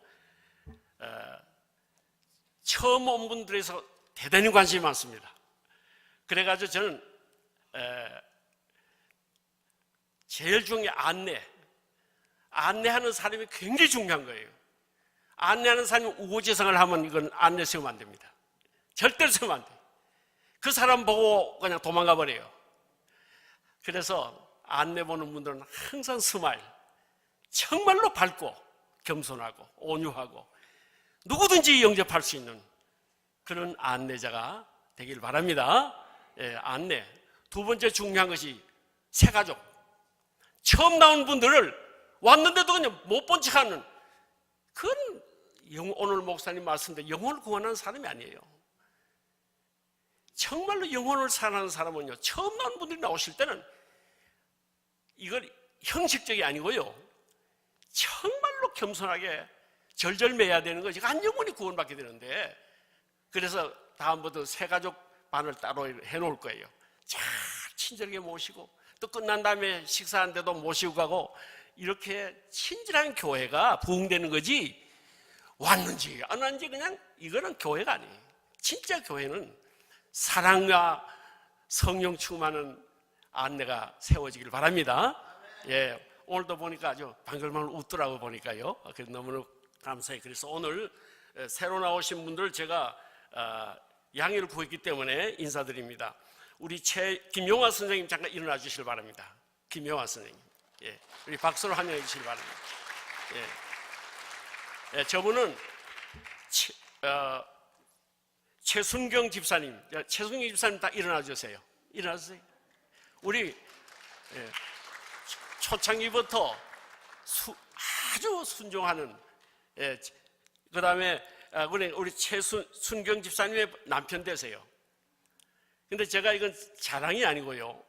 처음 온 분들에서 대단히 관심이 많습니다. 그래가지고 저는 제일 중요한 안내하는 사람이 굉장히 중요한 거예요. 안내하는 사람이 우고지성을 하면 이건 안내 세우면 안 됩니다. 절대로 세우면 안 돼요. 그 사람 보고 그냥 도망가 버려요. 그래서 안내 보는 분들은 항상 스마일, 정말로 밝고 겸손하고 온유하고 누구든지 영접할 수 있는 그런 안내자가 되길 바랍니다. 안내. 두 번째 중요한 것이 새가족. 처음 나온 분들을 왔는데도 그냥 못 본 척하는, 그건 오늘 목사님 말씀대로 영혼을 구원하는 사람이 아니에요. 정말로 영혼을 사랑하는 사람은요, 처음 나온 분들이 나오실 때는 이걸 형식적이 아니고요, 정말로 겸손하게 절절매야 되는 거지. 한 영혼이 구원받게 되는데, 그래서 다음부터 새가족 반을 따로 해놓을 거예요. 잘 친절하게 모시고 또 끝난 다음에 식사하는데도 모시고 가고, 이렇게 친절한 교회가 부흥되는 거지, 왔는지 안 왔는지 그냥 이거는 교회가 아니에요. 진짜 교회는 사랑과 성령 충만한 안내가 세워지길 바랍니다. 오늘도 보니까 아주 방글방글 웃더라고 보니까요. 그래서 너무너무 감사해요. 그래서 오늘 새로 나오신 분들 제가 양해를 구했기 때문에 인사드립니다. 우리 김용화 선생님 잠깐 일어나 주시길 바랍니다. 김용화 선생님, 우리 박수로 환영해 주시길 바랍니다. 저분은 최순경 집사님, 최순경 집사님 다 일어나 주세요. 일어나 주세요. 우리 초창기부터 아주 순종하는, 그 다음에 우리 최순경 집사님의 남편 되세요. 근데 제가 이건 자랑이 아니고요,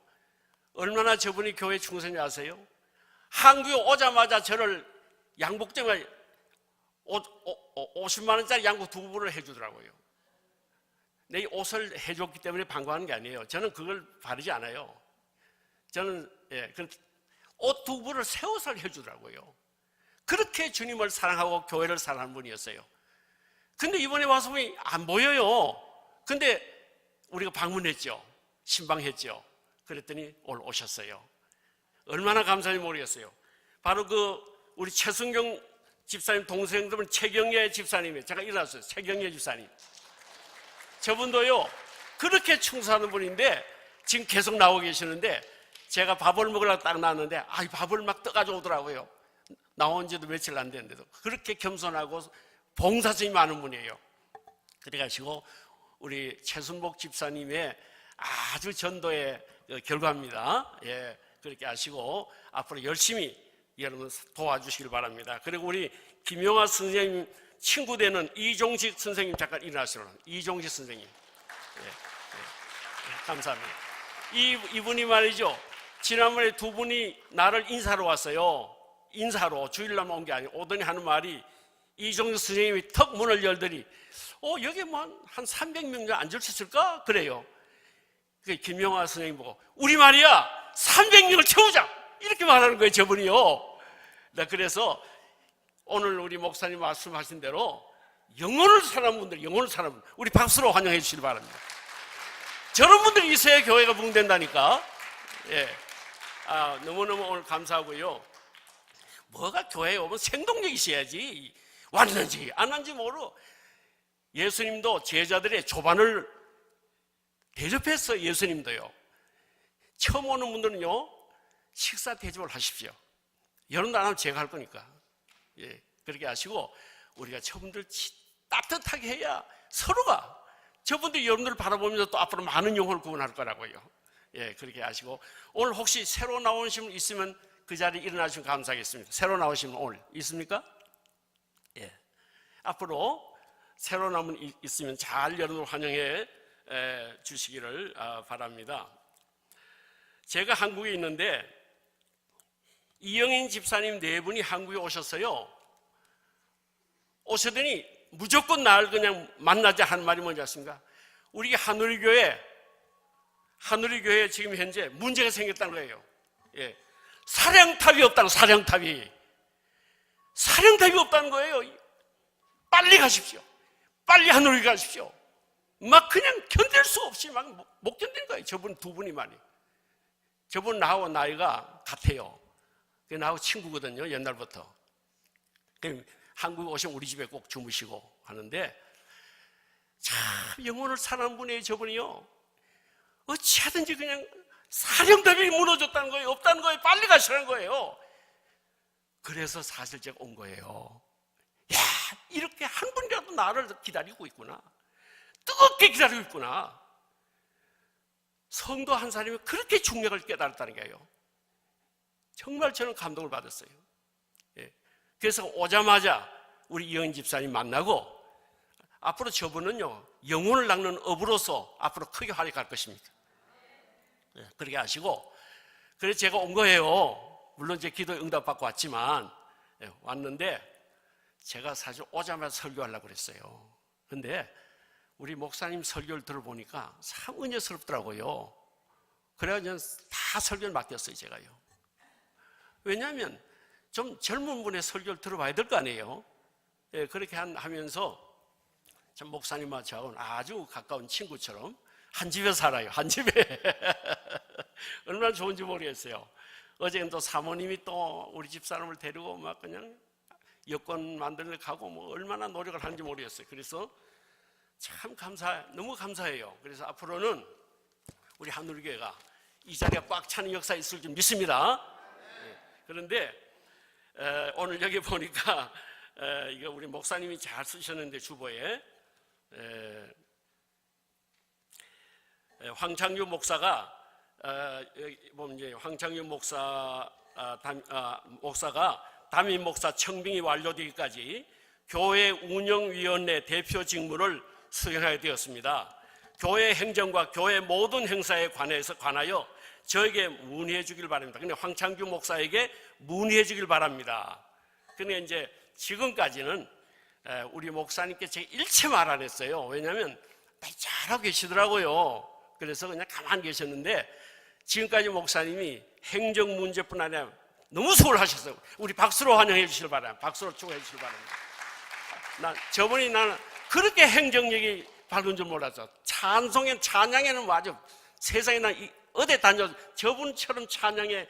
얼마나 저분이 교회 충성이 아세요? 한국에 오자마자 저를 양복 때문에 50만 원짜리 양복 2벌을 해주더라고요. 내 옷을 해줬기 때문에 반가워하는 게 아니에요. 저는 그걸 바르지 않아요. 저는 옷 2벌을 새 옷을 해주더라고요. 그렇게 주님을 사랑하고 교회를 사랑하는 분이었어요. 근데 이번에 와서 보니 안 보여요. 근데 우리가 방문했죠. 신방했죠. 그랬더니 오늘 오셨어요. 얼마나 감사한지 모르겠어요. 바로 우리 최순경 집사님 동생들은 최경예 집사님이에요. 제가 일어났어요. 최경예 집사님. 저분도요, 그렇게 충성하는 분인데 지금 계속 나오고 계시는데, 제가 밥을 먹으려고 딱 나왔는데 밥을 막 떠가지고 오더라고요. 나온 지도 며칠 안 됐는데도 그렇게 겸손하고 봉사성이 많은 분이에요. 그래가지고 우리 최순복 집사님의 아주 전도의 결과입니다. 예, 그렇게 하시고 앞으로 열심히 여러분 도와주시길 바랍니다. 그리고 우리 김용화 선생님 친구 되는 이종식 선생님 잠깐 일어나시라. 이종식 선생님. 예, 감사합니다. 이분이 말이죠. 지난번에 두 분이 나를 인사로 왔어요. 인사로 주일날 온 게 아니고 오더니 하는 말이 이종식 선생님이 턱 문을 열더니 여기 뭐 한 300명 앉을 수 있을까? 그래요. 김용화 선생님 보고 우리 말이야 300명을 채우자 이렇게 말하는 거예요. 저분이요. 그래서 오늘 우리 목사님 말씀하신 대로 영혼을 사는 분들, 영혼을 사는 분들 우리 박수로 환영해 주시기 바랍니다. 저런 분들이 있어야 교회가 부흥된다니까. 예. 너무너무 오늘 감사하고요. 뭐가 교회에 오면 생동력이 있어야지. 왔는지 안 왔는지 모르. 예수님도 제자들의 조반을 대접했어요. 예수님도요. 처음 오는 분들은요 식사 대접을 하십시오. 여러분도 안 하면 제가 할 거니까. 예, 그렇게 하시고 우리가 저분들 따뜻하게 해야 서로가 저분들이 여러분들을 바라보면서 또 앞으로 많은 영혼을 구원할 거라고요. 예, 그렇게 하시고 오늘 혹시 새로 나오신 분 있으면 그 자리에 일어나시면 감사하겠습니다. 새로 나오신 분 오늘 있습니까? 예, 앞으로 새로 나온 분 있으면 잘 여러분을 환영해 주시기를 바랍니다. 제가 한국에 있는데 이영인 집사님 네 분이 한국에 오셨어요. 오시더니 무조건 날 그냥 만나자 하는 말이 뭔지 아십니까? 우리 하누리교회 지금 현재 문제가 생겼다는 거예요. 예. 사령탑이 없다는 사령탑이 없다는 거예요. 빨리 가십시오. 빨리 하누리 가십시오. 막 그냥 견딜 수 없이 막 못 견디는 거예요. 저분 두 분이 말이에요. 저분 나하고 나이가 같아요. 나하고 친구거든요. 옛날부터. 한국에 오시면 우리 집에 꼭 주무시고 하는데 참 영혼을 사랑하는 분이에요. 저분이요. 어찌하든지 그냥 사령탑이 무너졌다는 거예요. 없다는 거예요. 빨리 가시라는 거예요. 그래서 사실 제가 온 거예요. 야, 이렇게 한 분이라도 나를 기다리고 있구나. 뜨겁게 기다리고 있구나. 성도 한 사람이 그렇게 중력을 깨달았다는 거예요. 정말 저는 감동을 받았어요. 예. 그래서 오자마자 우리 이영인 집사님 만나고 앞으로 저분은요 영혼을 낚는 업으로서 앞으로 크게 활약할 것입니다. 예. 그렇게 하시고 그래서 제가 온 거예요. 물론 제 기도에 응답받고 왔지만 왔는데 제가 사실 오자마자 설교하려고 그랬어요. 근데 우리 목사님 설교를 들어보니까 참 은혜스럽더라고요. 그래가지고 다 설교를 맡겼어요. 제가요. 왜냐하면 좀 젊은 분의 설교를 들어봐야 될 거 아니에요. 예, 그렇게 하면서 참 목사님과 저하고는 아주 가까운 친구처럼 한 집에 살아요. 한 집에. 얼마나 좋은지 모르겠어요. 어제는 또 사모님이 또 우리 집사람을 데리고 막 그냥 여권 만들러 가고 뭐 얼마나 노력을 하는지 모르겠어요. 그래서 참 너무 감사해요. 그래서 앞으로는 우리 하늘교회가 이 자리가 꽉 차는 역사가 있을 줄 믿습니다. 그런데 오늘 여기 보니까 이거 우리 목사님이 잘 쓰셨는데 주보에 황창규 목사가 여기 보면 이제 황창규 목사가 담임 목사 청빙이 완료되기까지 교회 운영위원회 대표 직무를 수행하게 되었습니다. 교회 행정과 교회 모든 행사에 관하여 저에게 문의해 주길 바랍니다. 근데 황창규 목사에게 문의해 주길 바랍니다. 근데 이제 지금까지는 우리 목사님께 제가 일체 말 안 했어요. 왜냐하면 잘하고 계시더라고요. 그래서 그냥 가만히 계셨는데 지금까지 목사님이 행정 문제뿐 아니라 너무 수고하셨어요. 우리 박수로 환영해 주시길 바랍니다. 박수로 축하해 주시길 바랍니다. 저번에 나는 그렇게 행정력이 밝은 줄 몰랐어. 찬양에는 아주 세상에 나 어디 다녀 저분처럼 찬양에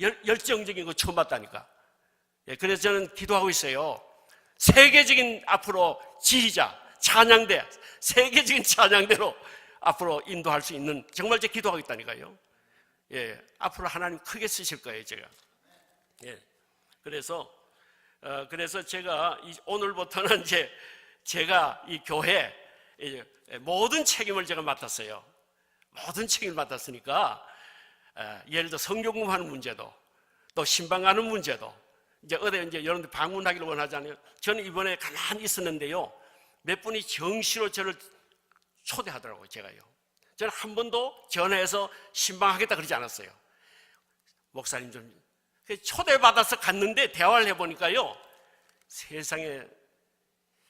열정적인 거 처음 봤다니까. 예, 그래서 저는 기도하고 있어요. 세계적인 앞으로 지휘자, 찬양대, 세계적인 찬양대로 앞으로 인도할 수 있는 정말 제가 기도하고 있다니까요. 예, 앞으로 하나님 크게 쓰실 거예요, 제가. 예, 그래서 그래서 제가 오늘부터는 이제 제가 이 교회 모든 책임을 제가 맡았어요. 모든 책임을 맡았으니까 예를 들어 성경 공부하는 문제도 또 신방 가는 문제도 이제 어디 이제 여러분들 방문하기를 원하잖아요. 저는 이번에 가만히 있었는데요. 몇 분이 정시로 저를 초대하더라고요. 제가요. 저는 한 번도 전화해서 신방하겠다 그러지 않았어요. 목사님 좀 초대받아서 갔는데 대화를 해보니까요. 세상에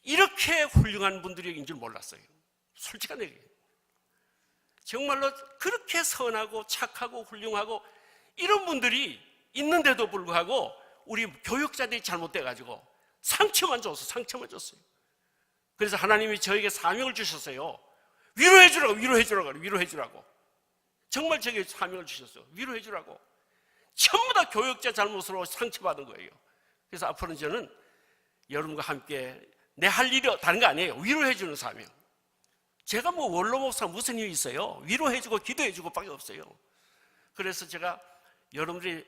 이렇게 훌륭한 분들인 줄 몰랐어요. 솔직한 얘기예요. 정말로 그렇게 선하고 착하고 훌륭하고 이런 분들이 있는데도 불구하고 우리 교육자들이 잘못돼가지고 상처만 줬어요. 그래서 하나님이 저에게 사명을 주셨어요. 위로해주라고. 정말 저에게 사명을 주셨어요. 위로해주라고. 전부 다 교육자 잘못으로 상처받은 거예요. 그래서 앞으로는 저는 여러분과 함께 내 할 일이 다른 거 아니에요. 위로해주는 사명. 제가 뭐 원로 목사 무슨 일이 있어요? 위로해주고 기도해주고 밖에 없어요. 그래서 제가 여러분들이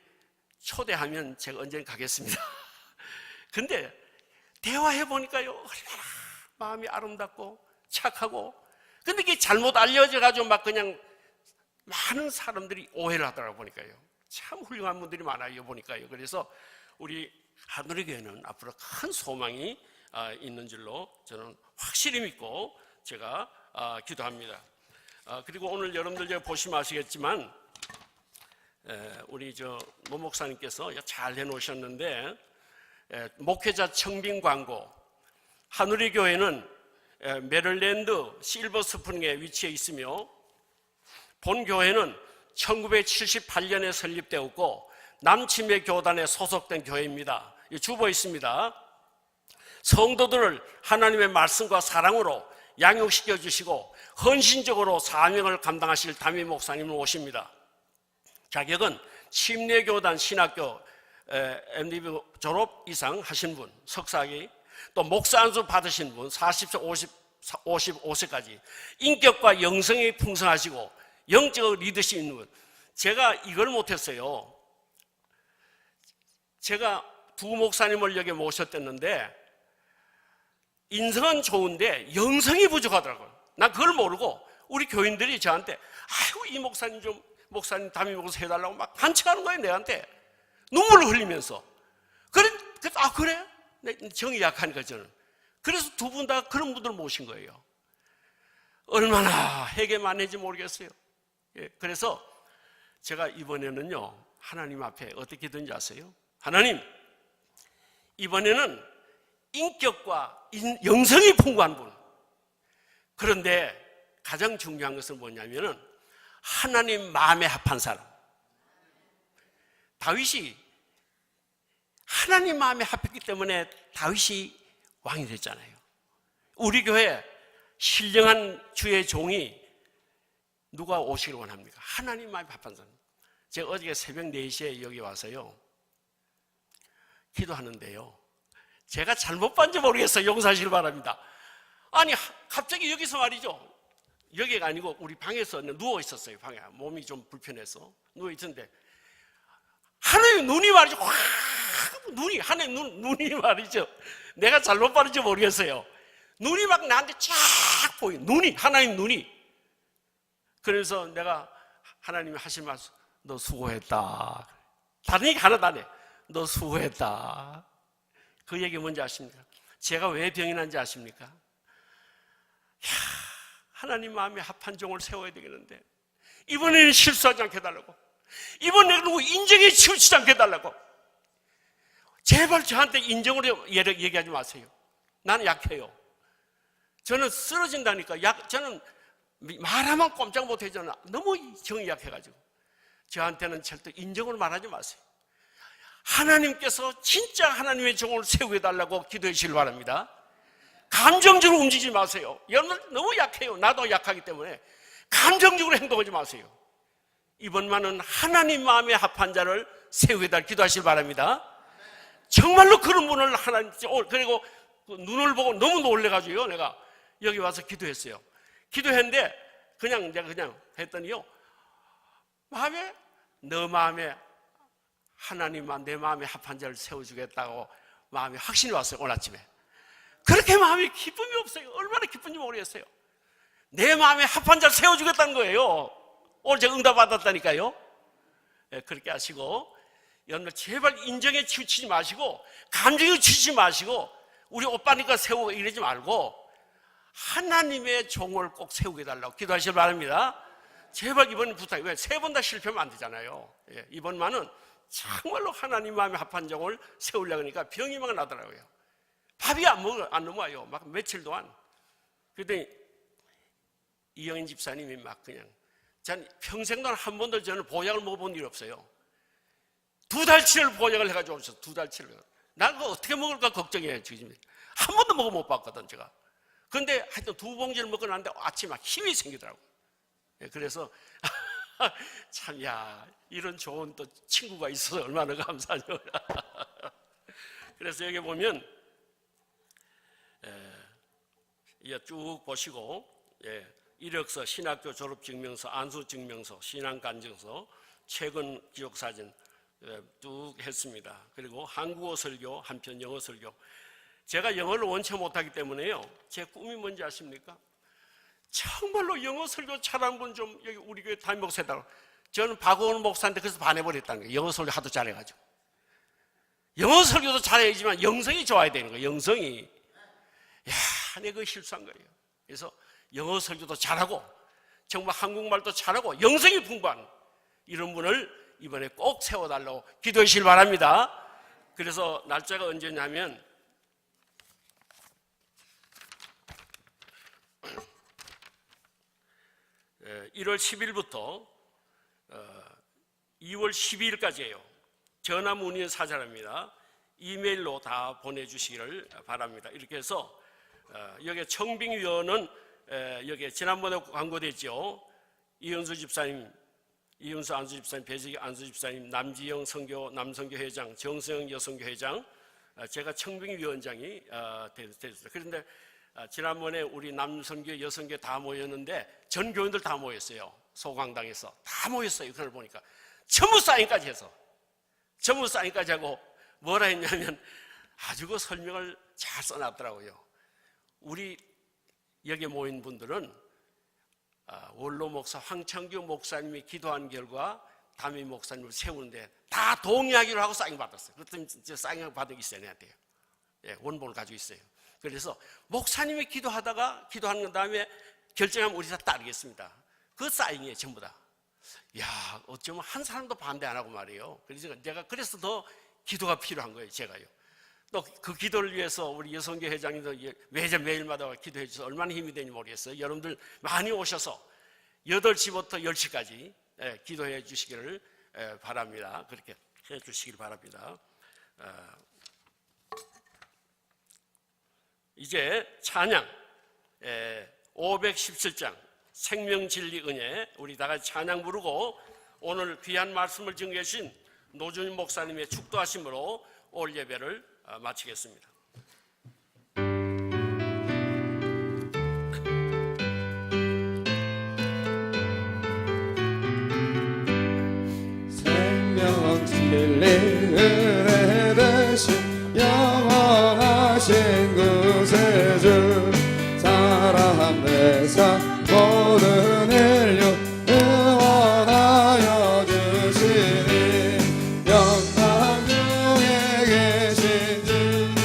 초대하면 제가 언제는 가겠습니다. 근데 대화해보니까요, 얼마나 마음이 아름답고 착하고, 근데 이게 잘못 알려져가지고 막 그냥 많은 사람들이 오해를 하더라고 보니까요. 참 훌륭한 분들이 많아요, 보니까요. 그래서 우리 하늘의 교회는 앞으로 큰 소망이 있는 줄로 저는 확실히 믿고 제가 기도합니다. 그리고 오늘 여러분들 제가 보시면 아시겠지만 우리 모 목사님께서 잘 해놓으셨는데 목회자 청빙 광고. 하늘의 교회는 메릴랜드 실버스프링에 위치해 있으며 본 교회는 1978년에 설립되었고 남침의 교단에 소속된 교회입니다. 주보에 있습니다. 성도들을 하나님의 말씀과 사랑으로 양육시켜 주시고 헌신적으로 사명을 감당하실 담임 목사님을 모십니다. 자격은 침례교단 신학교 MDB 졸업 이상 하신 분, 석사학위, 또 목사 안수 받으신 분, 40세, 55세까지 인격과 영성이 풍성하시고 영적 리더십 있는 분. 제가 이걸 못했어요. 제가 두 목사님을 여기 모셨댔는데 인성은 좋은데 영성이 부족하더라고요. 난 그걸 모르고 우리 교인들이 저한테 아이고 이 목사님 좀 목사님 담임 목사 해달라고 막 반칙하는 거예요. 내한테 눈물을 흘리면서. 그래? 정이 약하니까 저는. 그래서 두 분 다 그런 분들을 모신 거예요. 얼마나 회개 많은지 모르겠어요. 그래서 제가 이번에는요 하나님 앞에 어떻게 기도했는지 아세요? 하나님, 이번에는 인격과 영성이 풍부한 분. 그런데 가장 중요한 것은 뭐냐면은 하나님 마음에 합한 사람. 다윗이 하나님 마음에 합했기 때문에 다윗이 왕이 됐잖아요. 우리 교회 신령한 주의 종이 누가 오시길 원합니까? 하나님 마음에 합한 사람. 제가 어저께 새벽 4시에 여기 와서요 기도하는데요, 제가 잘못 봤는지 모르겠어요. 용서하시길 바랍니다. 아니 갑자기 여기서 말이죠, 여기가 아니고 우리 방에서 누워 있었어요. 방에 몸이 좀 불편해서 누워 있었는데 하나님 눈이 말이죠, 하나님 눈이 말이죠, 내가 잘못 봤는지 모르겠어요. 눈이 막 나한테 쫙 보여. 하나님 눈이. 그래서 내가 하나님이 하신 말씀, 너 수고했다. 다른 얘기 하나도 안 해. 너 수고했다. 그 얘기 뭔지 아십니까? 제가 왜 병이 난지 아십니까? 하나님 마음에 합한 종을 세워야 되겠는데 이번에는 실수하지 않게 해달라고, 이번에는 누구 인정에 치우치지 않게 해달라고. 제발 저한테 인정으로 얘기하지 마세요. 나는 약해요. 저는 쓰러진다니까. 저는 말하면 꼼짝 못해요. 저는 너무 정이 약해가지고. 저한테는 절대 인정으로 말하지 마세요. 하나님께서 진짜 하나님의 종을 세우해달라고 기도해 주시길 바랍니다. 감정적으로 움직이지 마세요. 여러분 너무 약해요. 나도 약하기 때문에 감정적으로 행동하지 마세요. 이번만은 하나님 마음에 합한 자를 세우해달 기도하시길 바랍니다. 정말로 그런 분을 하나님, 그리고 눈을 보고 너무 놀래가지고요, 내가 여기 와서 기도했어요. 기도했는데 내가 그냥 했더니요, 너 마음에 하나님만 내 마음에 합한 자를 세워주겠다고 마음이 확신이 왔어요. 오늘 아침에. 그렇게 마음이 기쁨이 없어요. 얼마나 기쁜지 모르겠어요. 내 마음에 합한 자를 세워주겠다는 거예요. 오늘 제가 응답 받았다니까요. 네, 그렇게 하시고 여러분들 제발 인정에 치우치지 마시고 감정에 치우치지 마시고 우리 오빠니까 세우고 이러지 말고 하나님의 종을 꼭 세우게 해달라고 기도하시길 바랍니다. 제발 이번 부탁, 왜 세 번 다 실패하면 안 되잖아요. 예, 이번만은 정말로 하나님 마음에 합한 종을 세우려고 하니까 병이 막 나더라고요. 밥이 안 넘어와요. 막 며칠 동안. 그랬더니 이영인 집사님이 막 그냥 전 평생 동안 한 번도 저는 보약을 먹어본 일이 없어요. 2달치를 보약을 해가지고 오셨어. 2달치를. 나 그거 어떻게 먹을까 걱정해요. 지금 한 번도 먹어 못 봤거든 제가. 그런데 하여튼 2봉지를 먹고 나는데 아침에 막 힘이 생기더라고. 그래서 참 야 이런 좋은 또 친구가 있어서 얼마나 감사하죠. 그래서 여기 보면 쭉 보시고 이력서, 신학교 졸업증명서, 안수증명서, 신앙간증서, 최근 기록사진 쭉 했습니다. 그리고 한국어 설교, 한편 영어 설교. 제가 영어를 원체 못하기 때문에요. 제 꿈이 뭔지 아십니까? 정말로 영어 설교 잘하는 분 좀 여기 우리 교회 담임 목사 해달라고. 저는 박원훈 목사한테 그래서 반해버렸다는 거예요. 영어 설교 하도 잘해가지고. 영어 설교도 잘해야지만 영성이 좋아야 되는 거예요. 영성이. 야, 내가 그 실수한 거예요. 그래서 영어 설교도 잘하고 정말 한국말도 잘하고 영성이 풍부한 이런 분을 이번에 꼭 세워달라고 기도해 주시길 바랍니다. 그래서 날짜가 언제냐면 1월 10일부터 2월 12일까지예요. 전화 문의는 사절합니다. 이메일로 다 보내주시기를 바랍니다. 이렇게 해서 여기 청빙위원은 여기 지난번에 광고됐죠. 이현수 집사님, 이윤수 안수 집사님, 배지기 안수 집사님, 남지영 선교 남선교 회장, 정수영 여선교 회장, 제가 청빙위원장이 됐습니다. 그런데 지난번에 우리 남선교 여선교 다 모였는데 전 교인들 다 모였어요. 소강당에서 다 모였어요. 그걸 보니까 전부 사인까지 해서 전부 사인까지 하고 뭐라 했냐면 아주 그 설명을 잘 써놨더라고요. 우리 여기 모인 분들은 원로 목사 황창규 목사님이 기도한 결과 담임 목사님을 세우는데 다 동의하기로 하고 사인 받았어요. 그랬더니 사인 받은 게 있어야 돼요. 예, 원본을 가지고 있어요. 그래서 목사님이 기도하다가 기도한 다음에 결정하면 우리 다 따르겠습니다. 그 사인이에요, 전부 다. 야, 어쩌면 한 사람도 반대 안 하고 말이에요. 그래서 내가 그래서 더 기도가 필요한 거예요, 제가요. 또 그 기도를 위해서 우리 여성교 회장님도 매일마다 기도해 주셔서 얼마나 힘이 되는지 모르겠어요. 여러분들 많이 오셔서 8시부터 10시까지 기도해 주시기를 바랍니다. 그렇게 해 주시길 바랍니다. 이제 찬양 517장 생명진리은혜 우리 다 같이 찬양 부르고 오늘 귀한 말씀을 증거해 주신 노준임 목사님의 축도하심으로 올 예배를 마치겠습니다. 생명진리 은혜 대신 영원하신 구세주 사람 내사 모든 인류 응원하여 주시니 영광 중에 계신 주님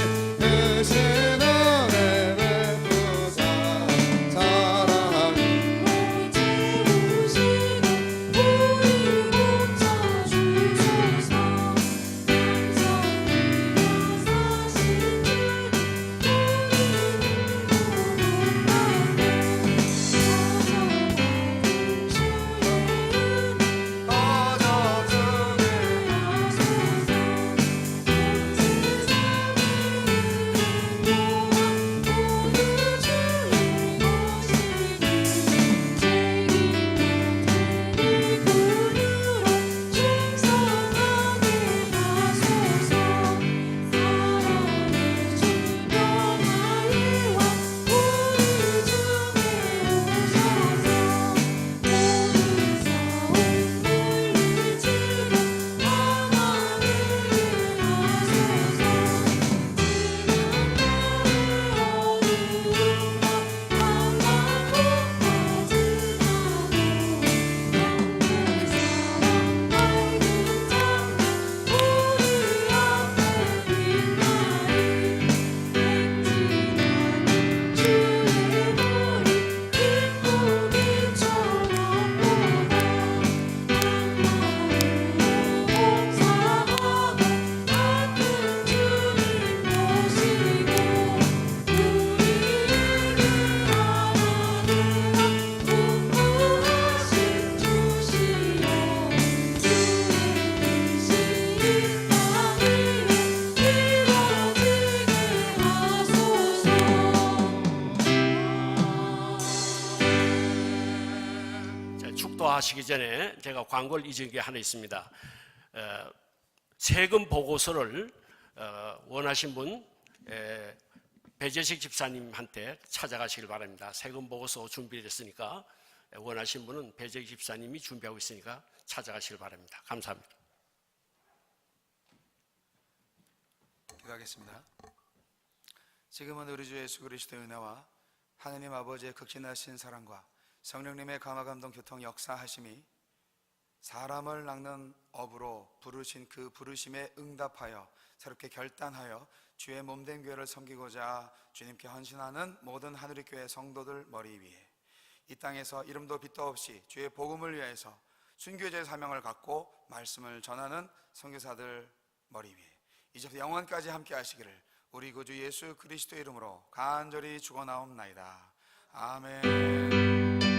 기도하기 전에 제가 광고를 잊은 게 하나 있습니다. 세금 보고서를 원하신 분 배재식 집사님한테 찾아가시길 바랍니다. 세금 보고서 준비됐으니까 원하신 분은 배재식 집사님이 준비하고 있으니까 찾아가시길 바랍니다. 감사합니다. 기도하겠습니다. 지금은 우리 주 예수 그리스도의 은혜와 하느님 아버지의 극진하신 사랑과 성령님의 감화감동 교통 역사하심이 사람을 낚는 업으로 부르신 그 부르심에 응답하여 새롭게 결단하여 주의 몸된 교회를 섬기고자 주님께 헌신하는 모든 하늘의 교회 성도들 머리 위에 이 땅에서 이름도 빛도 없이 주의 복음을 위해서 순교자의 사명을 갖고 말씀을 전하는 선교사들 머리 위에 이제부터 영원까지 함께 하시기를 우리 구주 예수 그리스도의 이름으로 간절히 축원하옵나이다. 아멘.